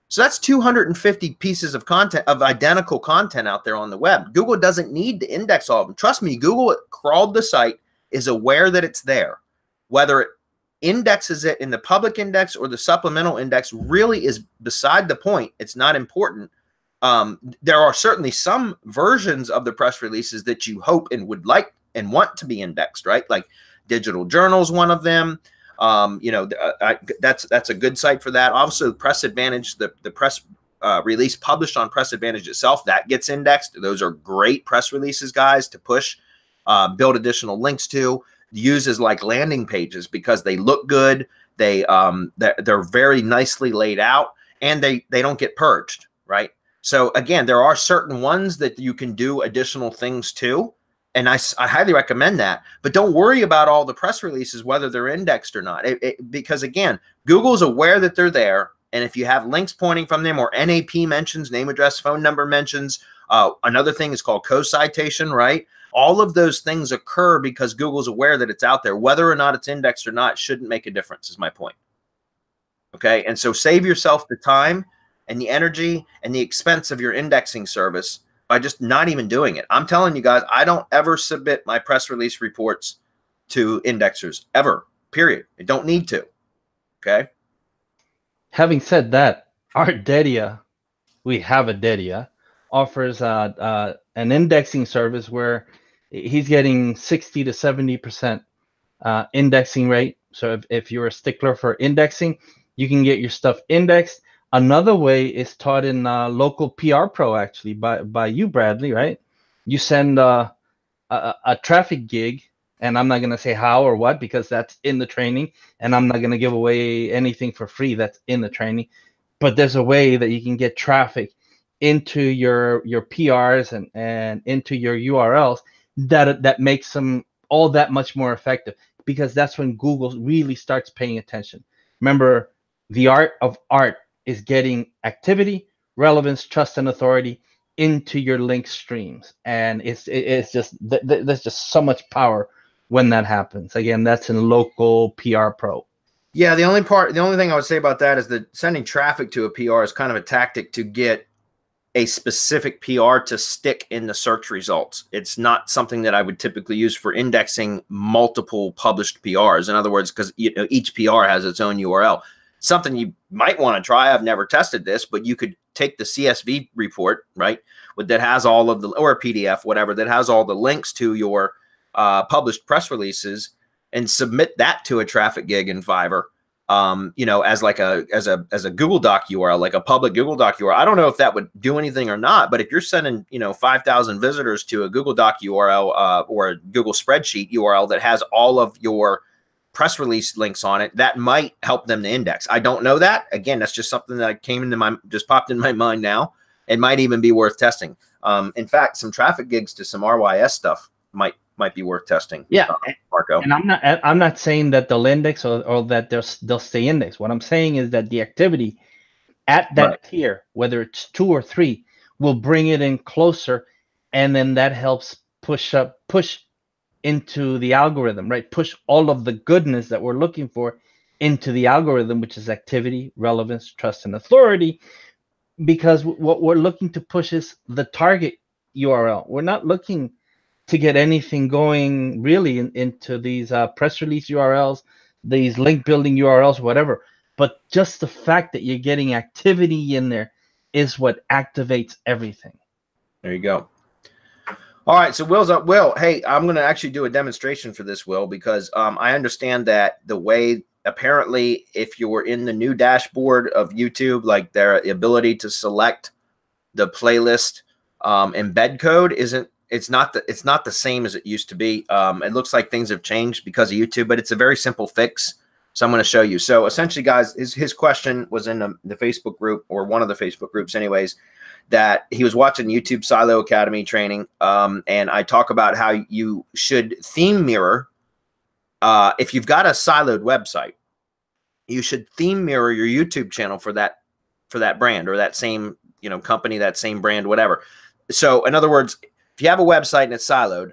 So that's 250 pieces of content, of identical content out there on the web. Google doesn't need to index all of them. Trust me, Google crawled the site, is aware that it's there. Whether it indexes it in the public index or the supplemental index really is beside the point. It's not important. There are certainly some versions of the press releases that you hope and would like and want to be indexed, right? Like Digital Journal's one of them. That's a good site for that. Also, Press Advantage, the press release published on Press Advantage itself, that gets indexed. Those are great press releases, guys, to push, build additional links to, use as like landing pages, because they look good. They're very nicely laid out, and they don't get purged, right? So again, there are certain ones that you can do additional things to. And I highly recommend that. But don't worry about all the press releases, whether they're indexed or not. Because, again, Google's aware that they're there. And if you have links pointing from them, or NAP mentions, name, address, phone number mentions, another thing is called co-citation, right? All of those things occur because Google's aware that it's out there. Whether or not it's indexed or not shouldn't make a difference, is my point. Okay? And so save yourself the time and the energy and the expense of your indexing service by just not even doing it. I'm telling you guys, I don't ever submit my press release reports to indexers, ever, period. I don't need to, okay? Having said that, our Dedia we have Avada, offers an indexing service where he's getting 60 to 70% indexing rate. So if you're a stickler for indexing, you can get your stuff indexed. Another way is taught in Local PR Pro, actually, by you, Bradley, right? You send a traffic gig, and I'm not going to say how or what because that's in the training, and I'm not going to give away anything for free that's in the training. But there's a way that you can get traffic into your PRs and into your URLs that makes them all that much more effective, because that's when Google really starts paying attention. Remember, the art of art is getting activity, relevance, trust, and authority into your link streams, and it's just there's just so much power when that happens. Again, that's in Local PR Pro. Yeah, the only thing I would say about that is that sending traffic to a PR is kind of a tactic to get a specific PR to stick in the search results. It's not something that I would typically use for indexing multiple published PRs. In other words, because each PR has its own URL. Something you might want to try, I've never tested this, but you could take the CSV report, right, that has all of the, or a PDF, whatever, that has all the links to your published press releases, and submit that to a traffic gig in Fiverr, as like as a Google Doc URL, like a public Google Doc URL. I don't know if that would do anything or not, but if you're sending 5,000 visitors to a Google Doc URL or a Google spreadsheet URL that has all of your press release links on it, that might help them to index. I don't know that. Again, that's just something that just popped in my mind now. It might even be worth testing. In fact, some traffic gigs to some RYS stuff might be worth testing. Yeah, Marco. And I'm not saying that they'll index or that they'll stay indexed. What I'm saying is that the activity at that tier, whether it's 2 or 3, will bring it in closer, and then that helps push into the algorithm, right? Push all of the goodness that we're looking for into the algorithm, which is activity, relevance, trust, and authority, because what we're looking to push is the target URL. We're not looking to get anything going really into these press release URLs, these link building URLs, whatever. But just the fact that you're getting activity in there is what activates everything. There you go. All right, so Will's up. Will, hey, I'm going to actually do a demonstration for this, Will, because I understand that the way, apparently, if you're in the new dashboard of YouTube, like their ability to select the playlist embed code it's not the same as it used to be. It looks like things have changed because of YouTube, but it's a very simple fix. So I'm going to show you. So essentially, guys, his question was in the Facebook group, or one of the Facebook groups anyways, that he was watching YouTube Silo Academy training. And I talk about how you should theme mirror. If you've got a siloed website, you should theme mirror your YouTube channel for that brand, or that same, company, that same brand, whatever. So in other words, if you have a website and it's siloed,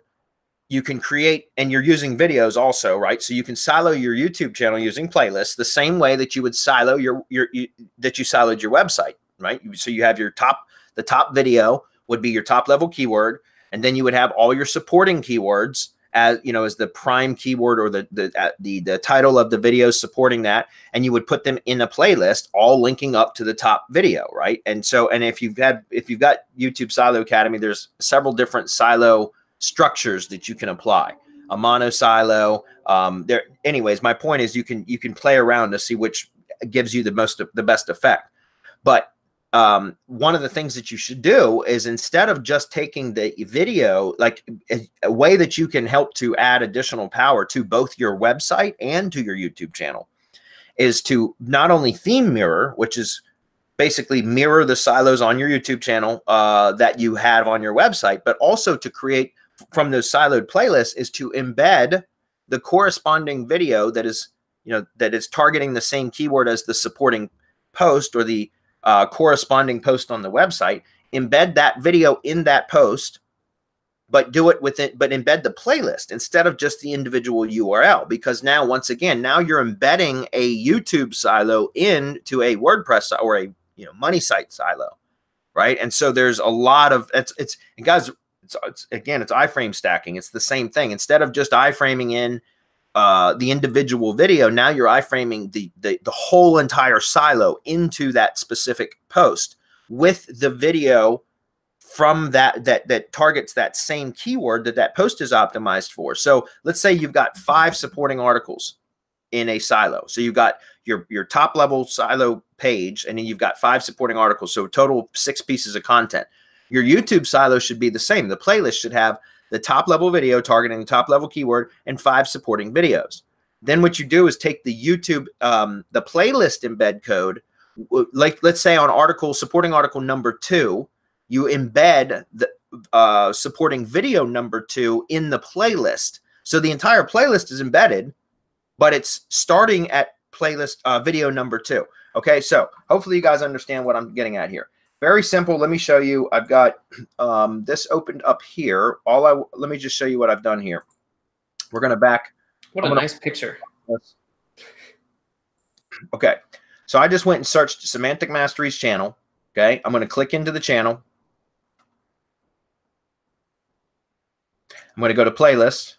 you can create, and you're using videos also, right? So you can silo your YouTube channel using playlists the same way that you would silo that you siloed your website, right? So you have the top video would be your top level keyword, and then you would have all your supporting keywords as the prime keyword, or the title of the video supporting that, and you would put them in a playlist, all linking up to the top video, right? And if you've got YouTube Silo Academy, there's several different silo structures that you can apply. A mono silo. Anyways, my point is you can play around to see which gives you the best effect. But one of the things that you should do is, instead of just taking the video, like a way that you can help to add additional power to both your website and to your YouTube channel, is to not only theme mirror, which is basically mirror the silos on your YouTube channel that you have on your website, but also to create from those siloed playlists, is to embed the corresponding video that is targeting the same keyword as the supporting post, or the corresponding post on the website. Embed that video in that post, but embed the playlist instead of just the individual URL, because now, once again, you're embedding a YouTube silo into a WordPress or a money site silo, right? And so there's a lot of it's guys, it's iframe stacking. It's the same thing. Instead of just iframing in the individual video, now you're iframing the whole entire silo into that specific post with the video from that targets that same keyword that post is optimized for. So let's say you've got 5 supporting articles in a silo. So you've got your top level silo page, and then you've got 5 supporting articles. So a total of 6 pieces of content. Your YouTube silo should be the same. The playlist should have the top level video targeting the top level keyword and 5 supporting videos. Then what you do is take the YouTube, the playlist embed code, like let's say on supporting article number 2, you embed the supporting video number 2 in the playlist. So the entire playlist is embedded, but it's starting at playlist video number 2. Okay, so hopefully you guys understand what I'm getting at here. Very simple. Let me show you. I've got this opened up here. Let me just show you what I've done here. We're going to back. What a nice picture. Okay, so I just went and searched Semantic Mastery's channel. Okay, I'm going to click into the channel. I'm going to go to playlist.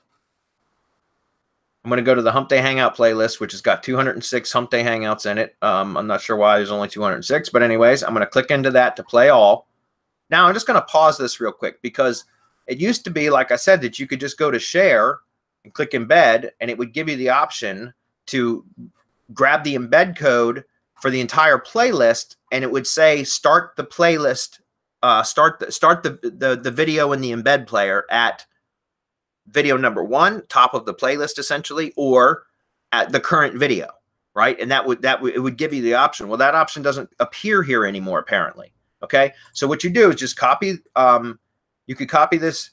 I'm going to go to the Hump Day Hangout playlist, which has got 206 Hump Day Hangouts in it. I'm not sure why there's only 206, but anyways, I'm going to click into that to play all. Now, I'm just going to pause this real quick because it used to be, like I said, that you could just go to share and click embed, and it would give you the option to grab the embed code for the entire playlist, and it would say start the playlist, start the video in the embed player at video number 1, top of the playlist essentially, or at the current video, right? And it would give you the option. Well, that option doesn't appear here anymore apparently. Okay, so what you do is just copy. You could copy this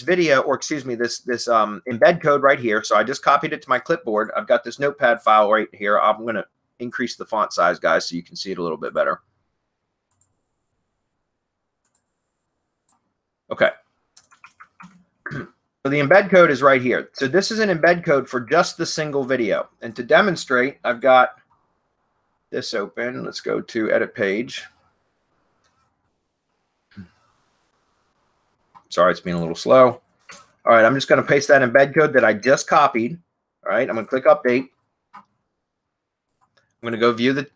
video, or excuse me, this embed code right here. So I just copied it to my clipboard. I've got this notepad file right here. I'm going to increase the font size, guys, so you can see it a little bit better. Okay. So the embed code is right here. So this is an embed code for just the single video. And to demonstrate, I've got this open. Let's go to edit page. Sorry, it's being a little slow. All right, I'm just going to paste that embed code that I just copied. All right, I'm going to click update. I'm going to go view the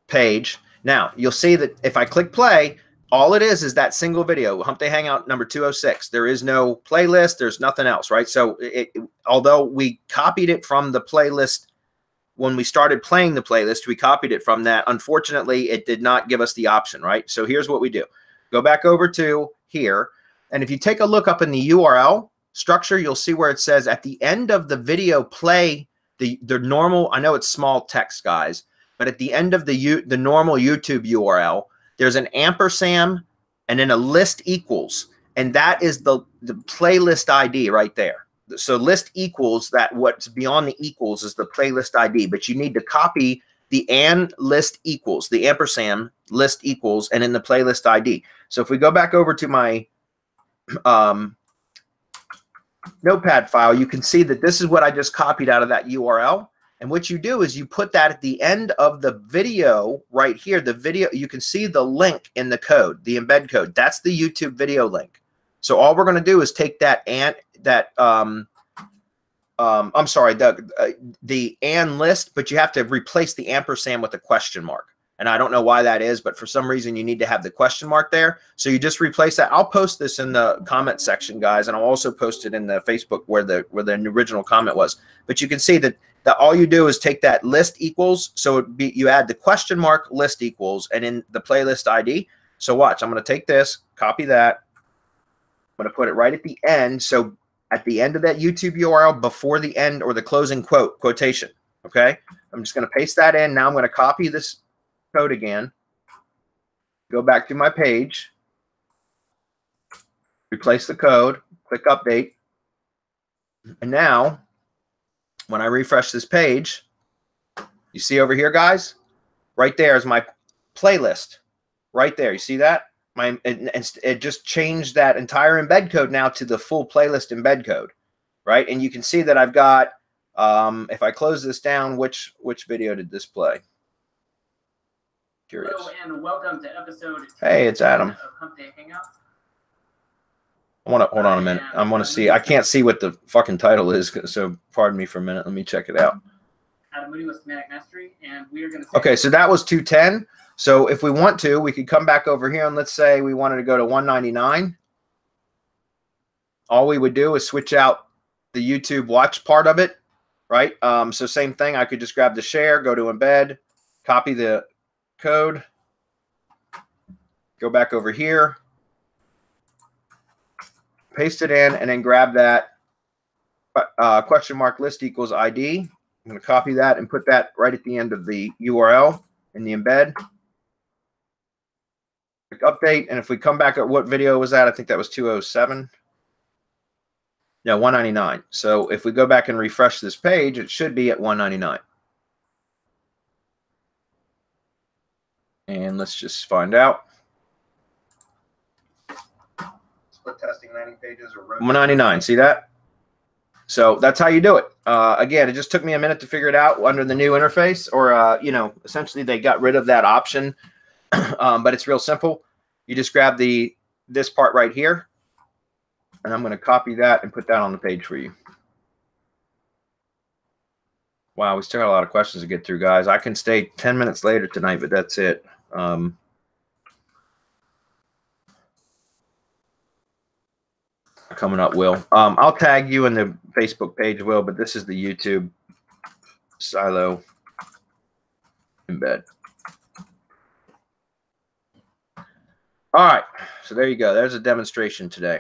page. Now, you'll see that if I click play, all it is that single video, Hump Day Hangout number 206. There is no playlist. There's nothing else, right? So although we copied it from the playlist when we started playing the playlist, we copied it from that. Unfortunately, it did not give us the option, right? So here's what we do. Go back over to here. And if you take a look up in the URL structure, you'll see where it says at the end of the video play, the normal, I know it's small text, guys, but at the end of the normal YouTube URL, there's an ampersand and then a list equals, and that is the playlist ID right there. So list equals, that what's beyond the equals is the playlist ID, but you need to copy the and list equals, the ampersand list equals, and in the playlist ID. So if we go back over to my notepad file, you can see that this is what I just copied out of that URL. And what you do is you put that at the end of the video right here. The video, you can see the link in the code, the embed code. That's the YouTube video link. So all we're going to do is take that and I'm sorry, the and list, but you have to replace the ampersand with a question mark. And I don't know why that is, but for some reason you need to have the question mark there. So you just replace that. I'll post this in the comment section, guys, and I'll also post it in the Facebook where the original comment was. But you can see that all you do is take that list equals. So you add the question mark list equals and in the playlist ID. So watch, I'm going to take this, copy that. I'm going to put it right at the end. So at the end of that YouTube URL before the end or the closing quotation. Okay. I'm just going to paste that in. Now I'm going to copy this code again. Go back to my page. Replace the code. Click update. And now when I refresh this page, you see over here, guys, right there is my playlist. Right there. You see that? It just changed that entire embed code now to the full playlist embed code. Right? And you can see that I've got, if I close this down, which video did this play? Curious. Hello and welcome to episode. Hey, it's Adam. Of Hump Day Hangouts. Hold on a minute. I want to see. I can't see what the fucking title is, so pardon me for a minute. Let me check it out. Adam Moody with Semantic Mastery, and we are going to. Okay, so that was 210. So if we want to, we could come back over here and let's say we wanted to go to 199. All we would do is switch out the YouTube watch part of it, right? So same thing. I could just grab the share, go to embed, copy the code, go back over here, paste it in, and then grab that question mark list equals ID. I'm going to copy that and put that right at the end of the URL in the embed. Click update, and if we come back at what video was that? I think that was 207. No, 199. So if we go back and refresh this page, it should be at 199. And let's just find out. Split testing landing pages or 199. See that? So that's how you do it. Again, it just took me a minute to figure it out under the new interface, or you know, essentially they got rid of that option, but it's real simple. You just grab this part right here, and I'm going to copy that and put that on the page for you. Wow, we still got a lot of questions to get through, guys. I can stay 10 minutes later tonight, but that's it. Coming up, Will. I'll tag you in the Facebook page, Will, but this is the YouTube silo embed. All right, so there you go. There's a demonstration today.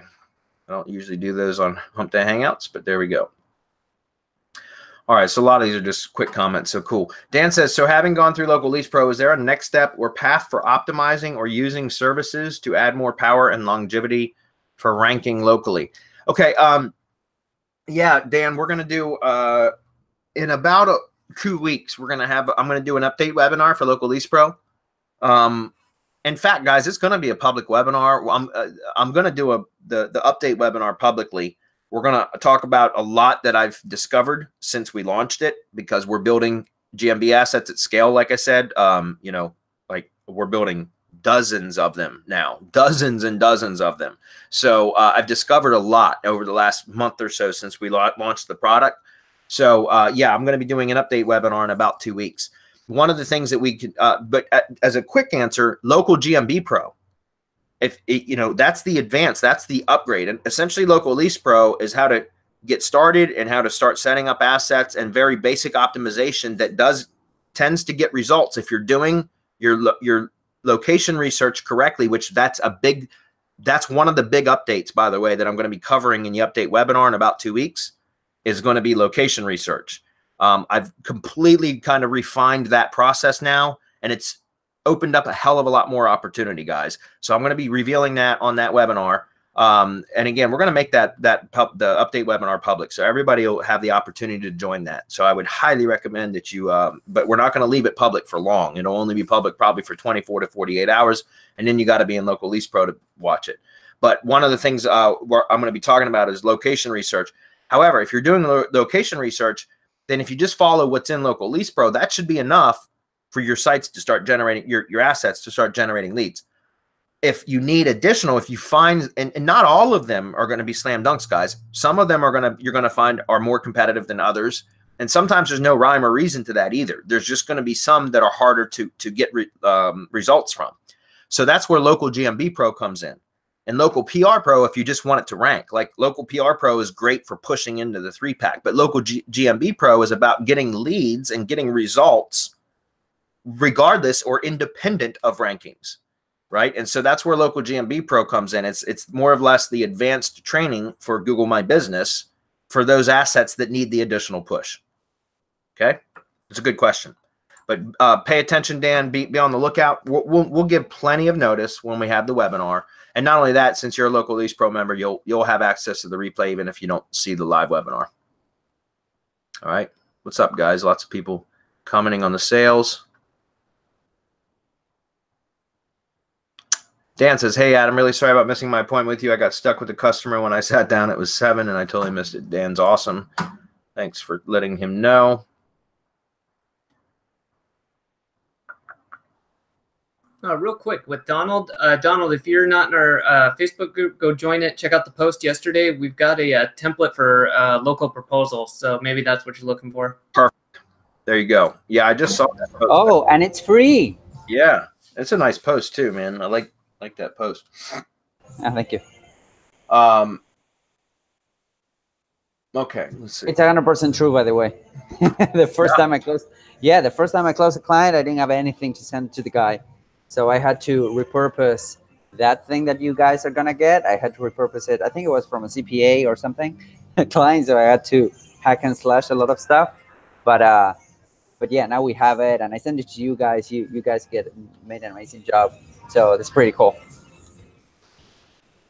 I don't usually do those on Hump Day Hangouts, but there we go. All right, so a lot of these are just quick comments, so cool. Dan says, so having gone through Local Lease Pro, is there a next step or path for optimizing or using services to add more power and longevity for ranking locally? Okay, yeah, Dan, we're going to do, in about 2 weeks, I'm going to do an update webinar for Local Lease Pro. In fact, guys, it's going to be a public webinar. I'm going to do the update webinar publicly. We're going to talk about a lot that I've discovered since we launched it, because we're building GMB assets at scale. Like I said, you know, like we're building dozens of them now, dozens and dozens of them. So I've discovered a lot over the last month or so since we launched the product. So yeah, I'm going to be doing an update webinar in about 2 weeks. One of the things that we could, but as a quick answer, Local GMB Pro, if it, you know, that's the advanced, that's the upgrade. And essentially Local Lease Pro is how to get started and how to start setting up assets and very basic optimization that tends to get results if you're doing your location research correctly, which that's one of the big updates, by the way, that I'm going to be covering in the update webinar in about 2 weeks, is going to be location research. I've completely kind of refined that process now, and it's opened up a hell of a lot more opportunity, guys. So I'm going to be revealing that on that webinar. And again, we're going to make the update webinar public, so everybody will have the opportunity to join that. So I would highly recommend that you, but we're not going to leave it public for long. It'll only be public probably for 24 to 48 hours, and then you got to be in Local Lease Pro to watch it. But one of the things I'm going to be talking about is location research. However, if you're doing location research, then if you just follow what's in Local Lease Pro, that should be enough for your sites to start generating, your assets to start generating leads. If you need additional, if you find, and not all of them are going to be slam dunks, guys. Some of them you're going to find are more competitive than others. And sometimes there's no rhyme or reason to that either. There's just going to be some that are harder to get results from. So that's where Local GMB Pro comes in. And Local PR Pro, if you just want it to rank, like Local PR Pro is great for pushing into the 3-pack, but Local GMB Pro is about getting leads and getting results regardless or independent of rankings, right? And so that's where Local GMB Pro comes in. It's more or less the advanced training for Google My Business for those assets that need the additional push. Okay, it's a good question, but pay attention, Dan. Be on the lookout. We'll give plenty of notice when we have the webinar, and not only that, since you're a Local Lease Pro member, you'll have access to the replay even if you don't see the live webinar. All right, what's up, guys? Lots of people commenting on the sales. Dan says, hey, Adam, really sorry about missing my appointment with you. I got stuck with the customer when I sat down. It was 7, and I totally missed it. Dan's awesome. Thanks for letting him know. Real quick with Donald. Donald, if you're not in our Facebook group, go join it. Check out the post yesterday. We've got a template for local proposals, so maybe that's what you're looking for. Perfect. There you go. Yeah, I just saw that post. Oh, and it's free. Yeah. It's a nice post too, man. I like that post. Thank you. Okay, let's see. It's 100% true, by the way. The first time I closed a client, I didn't have anything to send to the guy, so I had to repurpose that thing that you guys are gonna get. I had to repurpose it. I think it was from a CPA or something client, so I had to hack and slash a lot of stuff. But yeah, now we have it, and I send it to you guys. You guys made an amazing job, so that's pretty cool.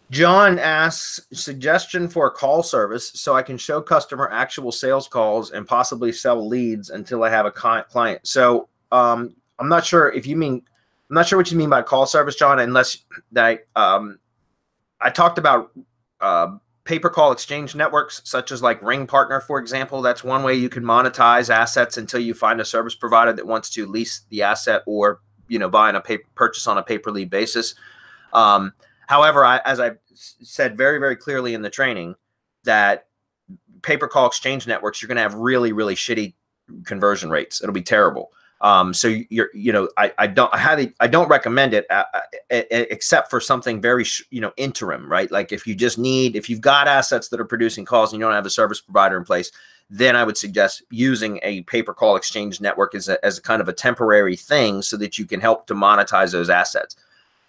John asks, suggestion for a call service so I can show customer actual sales calls and possibly sell leads until I have a client. So I'm not sure what you mean by call service, John, unless that I talked about pay-per-call exchange networks such as like Ring Partner, for example. That's one way you can monetize assets until you find a service provider that wants to lease the asset or, you know, purchase on a pay-per-lead basis. However, as I said very, very clearly in the training, that pay-per-call exchange networks, you're going to have really, really shitty conversion rates. It'll be terrible. So I don't recommend it except for something very, interim, right? Like if you've got assets that are producing calls and you don't have a service provider in place, then I would suggest using a pay-per-call exchange network as a kind of a temporary thing so that you can help to monetize those assets.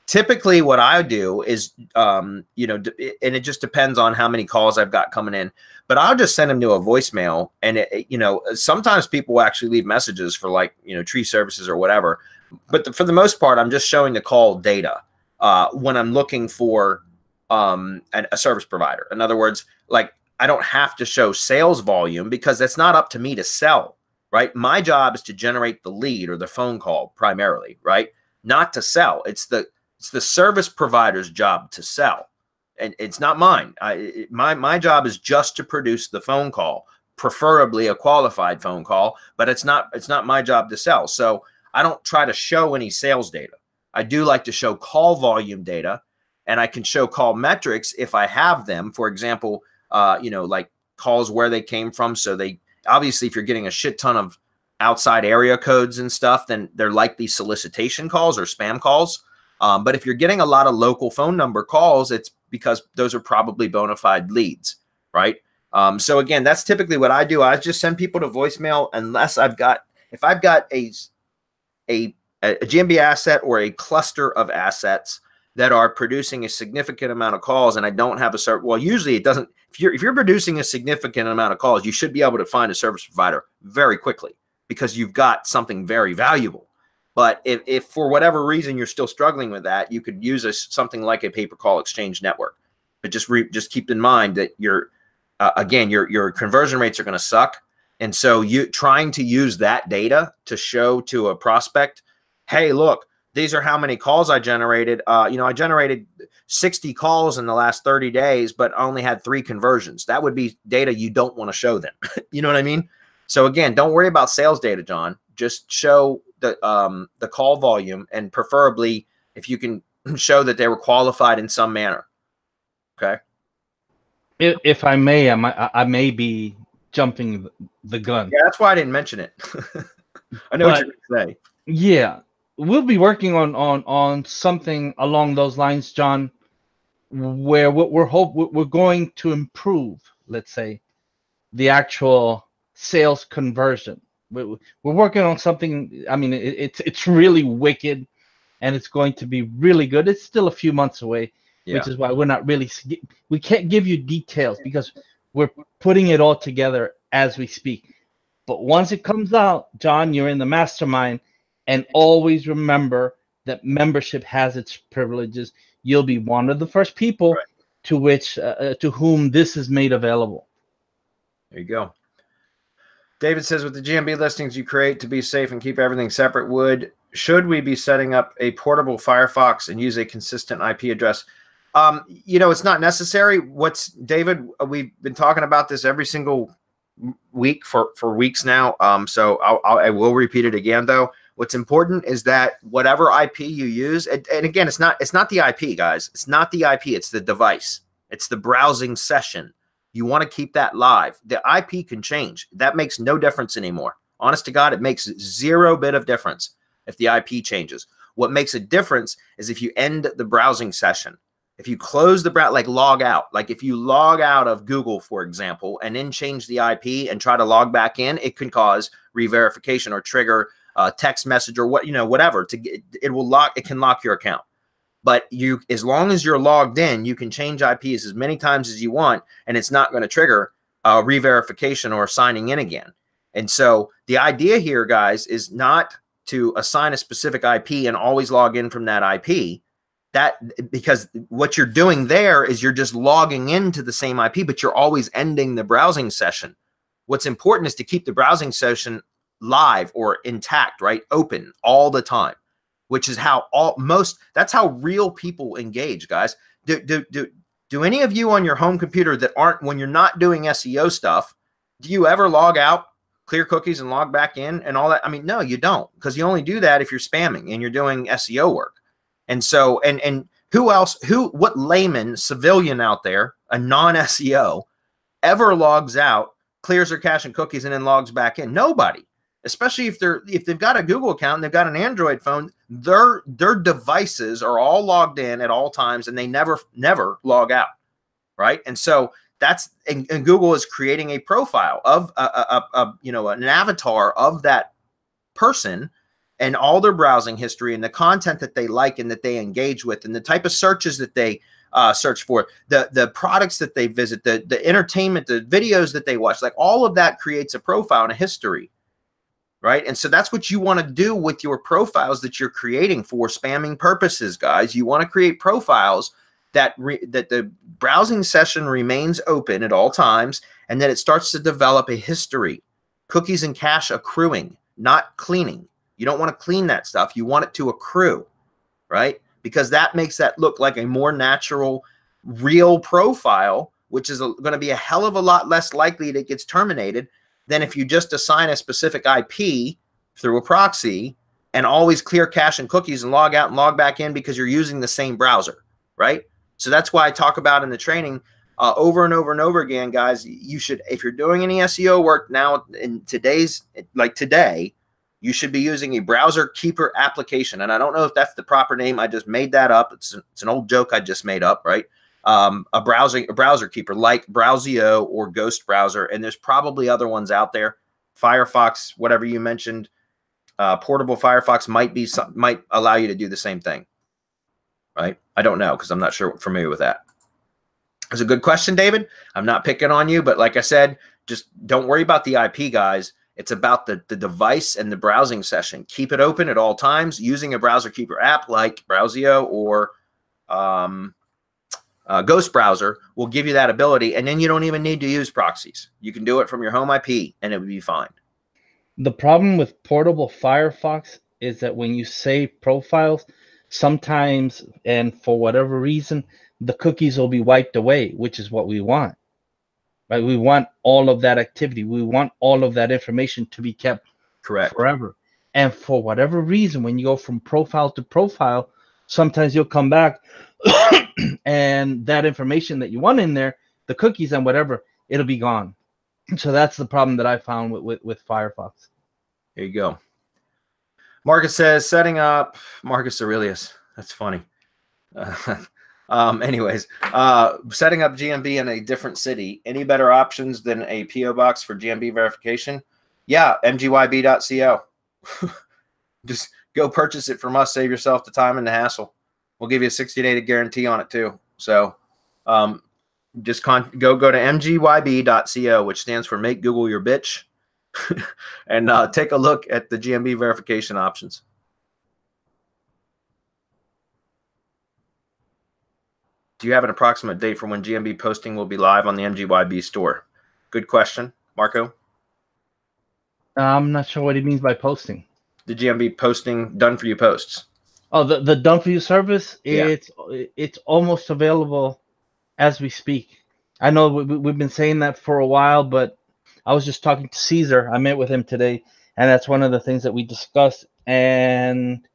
Typically what I do is, and it just depends on how many calls I've got coming in, but I'll just send them to a voicemail. And, sometimes people will actually leave messages for like, tree services or whatever. But for the most part, I'm just showing the call data when I'm looking for a service provider. In other words, like I don't have to show sales volume because that's not up to me to sell, right? My job is to generate the lead or the phone call primarily, right? Not to sell. It's the service provider's job to sell, and it's not mine. My job is just to produce the phone call, preferably a qualified phone call, but it's not my job to sell. So I don't try to show any sales data. I do like to show call volume data, and I can show call metrics if I have them. For example, like calls where they came from. So obviously, if you're getting a shit ton of outside area codes and stuff, then they're likely solicitation calls or spam calls. But if you're getting a lot of local phone number calls, it's because those are probably bona fide leads, right? So again, that's typically what I do. I just send people to voicemail unless if I've got a GMB asset or a cluster of assets that are producing a significant amount of calls, and I don't have usually it doesn't. If you're producing a significant amount of calls, you should be able to find a service provider very quickly because you've got something very valuable. But if for whatever reason you're still struggling with that, you could use something like a pay-per-call exchange network. But just keep in mind that your conversion rates are going to suck, and so you trying to use that data to show to a prospect, hey, look, these are how many calls I generated. I generated 60 calls in the last 30 days, but I only had 3 conversions. That would be data you don't want to show them. You know what I mean? So again, don't worry about sales data, John. Just show the call volume, and preferably if you can show that they were qualified in some manner. Okay. If I may, I may be jumping the gun. Yeah, that's why I didn't mention it. I know what you're going to say. Yeah, we'll be working on something along those lines, John, where we're going to improve, let's say, the actual sales conversion. We're working on something. I mean, it's really wicked, and it's going to be really good. It's still a few months away, which is why we can't give you details because we're putting it all together as we speak. But once it comes out, John, you're in the mastermind, and always remember that membership has its privileges. You'll be one of the first people to whom this is made available. There you go. David says, with the GMB listings you create to be safe and keep everything separate, should we be setting up a portable Firefox and use a consistent IP address? It's not necessary. David, we've been talking about this every single week for weeks now. So I will repeat it again, though. What's important is that whatever IP you use, and again, it's not the IP, guys. It's not the IP. It's the device. It's the browsing session. You want to keep that live. The IP can change. That makes no difference anymore. Honest to God, it makes 0 bit of difference if the IP changes. What makes a difference is if you end the browsing session. If you close the browser, like log out, like if you log out of Google, for example, and then change the IP and try to log back in, it can cause re-verification or trigger a text message or whatever to get, it can lock your account. But as long as you're logged in, you can change IPs as many times as you want, and it's not going to trigger re-verification or signing in again. And so the idea here, guys, is not to assign a specific IP and always log in from that IP. Because what you're doing there is you're just logging into the same IP, but you're always ending the browsing session. What's important is to keep the browsing session live or intact, right? Open all the time, which is how that's how real people engage, guys. Do any of you on your home computer that aren't, when you're not doing SEO stuff, do you ever log out, clear cookies and log back in and all that? I mean, no, you don't, because you only do that if you're spamming and you're doing SEO work. And so, and what layman, civilian out there, a non-SEO, ever logs out, clears their cache and cookies, and then logs back in? Nobody. Especially if they've got a Google account and they've got an Android phone, their devices are all logged in at all times, and they never log out, right? And so and Google is creating a profile of an avatar of that person, and all their browsing history and the content that they like and that they engage with, and the type of searches that they search for, the products that they visit, the entertainment, the videos that they watch, like all of that creates a profile and a history, right? And so that's what you want to do with your profiles that you're creating for spamming purposes, guys. You want to create profiles that the browsing session remains open at all times, and that it starts to develop a history, cookies and cache accruing, not cleaning. You don't want to clean that stuff. You want it to accrue, right? Because that makes that look like a more natural, real profile, which is going to be a hell of a lot less likely that it gets terminated than if you just assign a specific IP through a proxy and always clear cache and cookies and log out and log back in because you're using the same browser, right? So that's why I talk about in the training over and over and over again, guys, you should, if you're doing any SEO work now in today, you should be using a browser keeper application. And I don't know if that's the proper name. I just made that up. It's an old joke I just made up, right? A browser keeper like Browsio or Ghost Browser. And there's probably other ones out there. Firefox, whatever you mentioned, portable Firefox might allow you to do the same thing, right? I don't know, because I'm not familiar with that. It's a good question, David. I'm not picking on you, but like I said, just don't worry about the IP, guys. It's about the device and the browsing session. Keep it open at all times using a browser keeper app like Browsio or Ghost Browser will give you that ability. And then you don't even need to use proxies. You can do it from your home IP and it would be fine. The problem with portable Firefox is that when you save profiles, sometimes, and for whatever reason, the cookies will be wiped away, which is what we want. Right? We want all of that activity. We want all of that information to be kept forever. And for whatever reason, when you go from profile to profile, sometimes you'll come back and that information that you want in there, the cookies and whatever, it'll be gone. So that's the problem that I found with Firefox. There you go. Marcus says, setting up Marcus Aurelius. That's funny. Anyways, setting up GMB in a different city. Any better options than a PO box for GMB verification? Yeah, MGYB.co. Just go purchase it from us. Save yourself the time and the hassle. We'll give you a 60-day guarantee on it too. So just go to MGYB.co, which stands for Make Google Your Bitch, and take a look at the GMB verification options. Do you have an approximate date for when GMB Posting will be live on the MGYB store? Good question, Marco. I'm not sure what he means by posting. The GMB Posting done for you posts. Oh, the done for you service. Yeah. It's almost available as we speak. I know we've been saying that for a while, but I was just talking to Caesar. I met with him today, and that's one of the things that we discussed. And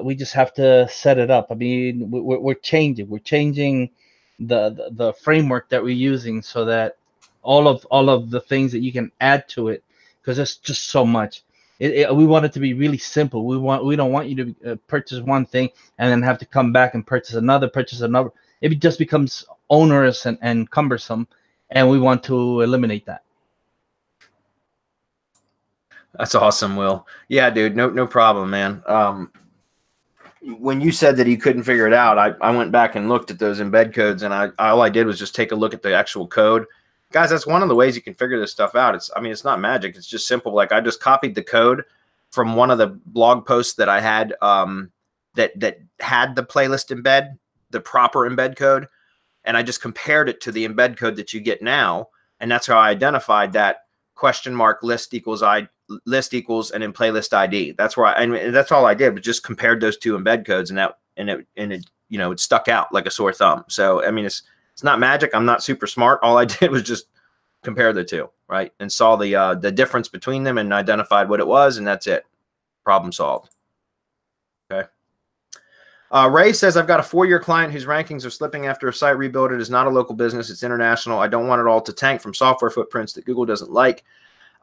we just have to set it up. I mean, we're changing. We're changing the framework that we're using so that all of the things that you can add to it, because there's just so much. We want it to be really simple. We don't want you to purchase one thing and then have to come back and purchase another. It just becomes onerous and cumbersome, and we want to eliminate that. That's awesome, Will. Yeah, dude, no problem, man. When you said that you couldn't figure it out, I went back and looked at those embed codes, and all I did was just take a look at the actual code. Guys, that's one of the ways you can figure this stuff out. It's not magic. It's just simple. Like, I just copied the code from one of the blog posts that I had that had the playlist embed, the proper embed code, and I just compared it to the embed code that you get now, and that's how I identified that $list equals and in playlist ID. That's where and that's all I did, was just compared those two embed codes, and it it stuck out like a sore thumb. So I mean, it's not magic. I'm not super smart. All I did was just compare the two, right, and saw the difference between them and identified what it was, and that's it. Problem solved. Okay. Ray says, I've got a 4-year client whose rankings are slipping after a site rebuild. It is not a local business. It's international. I don't want it all to tank from software footprints that Google doesn't like.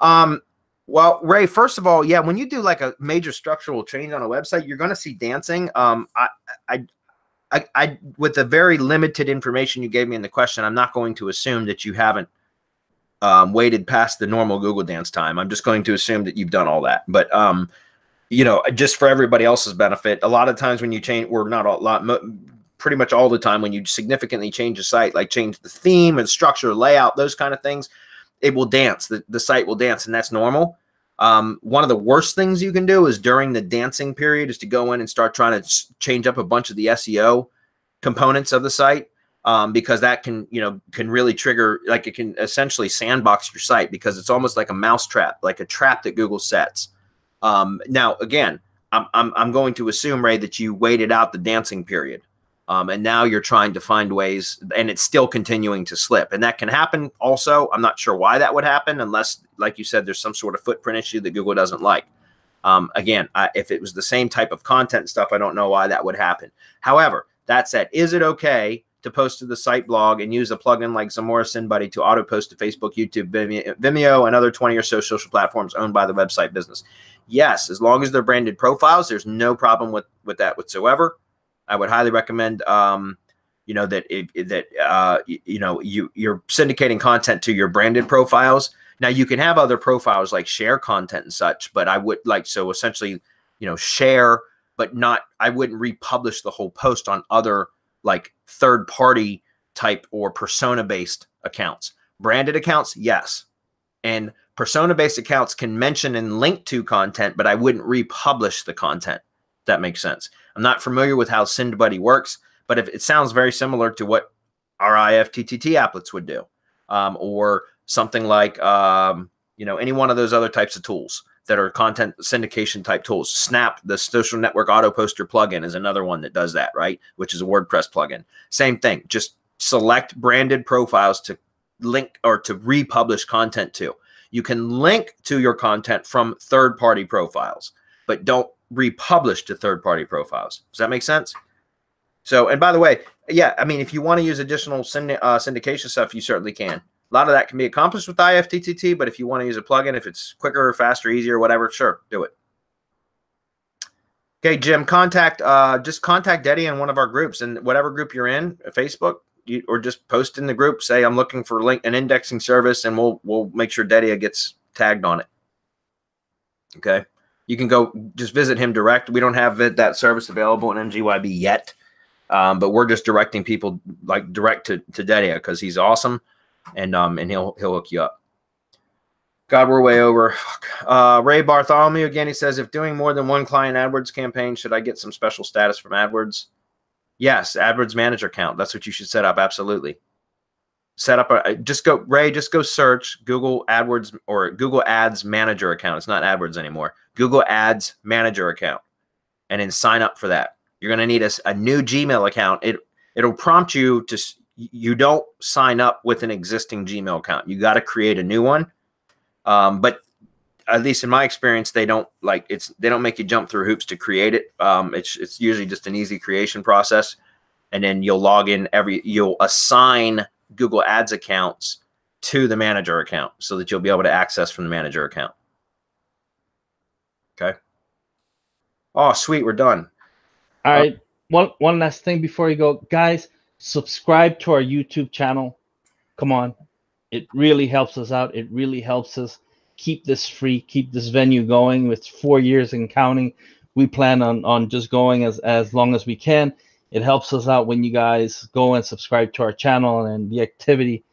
Well, Ray, first of all, yeah, when you do like a major structural change on a website, you're going to see dancing. I with the very limited information you gave me in the question, I'm not going to assume that you haven't waited past the normal Google dance time. I'm just going to assume that you've done all that. But just for everybody else's benefit, a lot of times when you change, or not a lot, pretty much all the time when you significantly change a site, like change the theme and structure, layout, those kind of things, it will dance. The site will dance, and that's normal. One of the worst things you can do is during the dancing period is to go in and start trying to change up a bunch of the SEO components of the site, because that can really trigger, like, it can essentially sandbox your site, because it's almost like a mouse trap, like a trap that Google sets. Now, again, I'm going to assume, Ray, that you waited out the dancing period. And now you're trying to find ways, and it's still continuing to slip. And that can happen also. I'm not sure why that would happen, unless, like you said, there's some sort of footprint issue that Google doesn't like. Again, if it was the same type of content stuff, I don't know why that would happen. However, that said, is it okay to post to the site blog and use a plugin like Zamora SyndBuddy to auto post to Facebook, YouTube, Vimeo, and other 20 or so social platforms owned by the website business? Yes, as long as they're branded profiles, there's no problem with that whatsoever. I would highly recommend, you're syndicating content to your branded profiles. Now, you can have other profiles like share content and such, but I would essentially, share, but not, I wouldn't republish the whole post on other like third-party type or persona-based accounts. Branded accounts, yes. And persona-based accounts can mention and link to content, but I wouldn't republish the content. If that makes sense. I'm not familiar with how SyndBuddy works, but if it sounds very similar to what our IFTTT applets would do, or something like, any one of those other types of tools that are content syndication type tools. Snap, the social network auto poster plugin, is another one that does that, right? Which is a WordPress plugin. Same thing. Just select branded profiles to link or to republish content to. You can link to your content from third-party profiles, but don't republish to third-party profiles. Does that make sense? So, and by the way, yeah, I mean, if you want to use additional syndication stuff, you certainly can. A lot of that can be accomplished with IFTTT, but if you want to use a plugin, if it's quicker, faster, easier, whatever, sure, do it. Okay, Jim, just contact Deddy in one of our groups, and whatever group you're in, Facebook, or just post in the group, say I'm looking for an indexing service, and we'll make sure Deddy gets tagged on it. Okay, you can go just visit him direct. We don't have that service available in MGYB yet, but we're just directing people like direct to Deddy because he's awesome. And he'll hook you up. God, we're way over. Ray Bartholomew again. He says, if doing more than one client AdWords campaign, should I get some special status from AdWords? Yes, AdWords manager account. That's what you should set up. Absolutely. Set up just go search Google AdWords or Google Ads manager account. It's not AdWords anymore. Google Ads manager account, and then sign up for that. You're going to need a new Gmail account. It'll prompt you to. You don't sign up with an existing Gmail account. You got to create a new one. But at least in my experience, they don't make you jump through hoops to create it. It's usually just an easy creation process. And then you'll log in you'll assign Google Ads accounts to the manager account so that you'll be able to access from the manager account. Oh, sweet. We're done. All right. One last thing before you go, guys. Subscribe to our YouTube channel. Come on, it really helps us out. It really helps us keep this free, keep this venue going. It's 4 years and counting. We plan on just going as long as we can. It helps us out when you guys go and subscribe to our channel, and the activity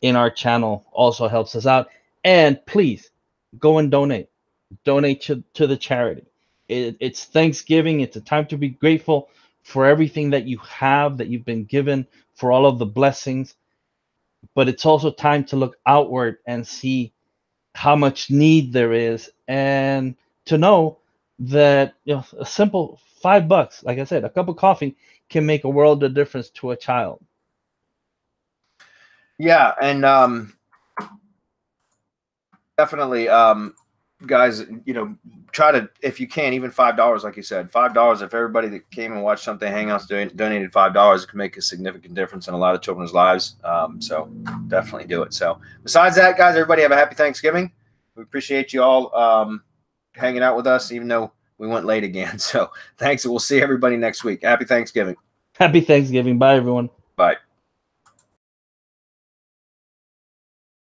in our channel also helps us out. And please go and donate to the charity. It's Thanksgiving. It's a time to be grateful for everything that you have, that you've been given, for all of the blessings. But it's also time to look outward and see how much need there is, and to know that, you know, a simple $5, like I said, a cup of coffee can make a world of difference to a child. Yeah, and definitely, guys, you know, try to, if you can, even $5, like you said, $5. If everybody that came and watched something Hangouts donated $5, it can make a significant difference in a lot of children's lives. So definitely do it. So besides that, guys, everybody have a happy Thanksgiving. We appreciate you all hanging out with us, even though we went late again. So thanks, and we'll see everybody next week. Happy Thanksgiving. Happy Thanksgiving. Bye, everyone.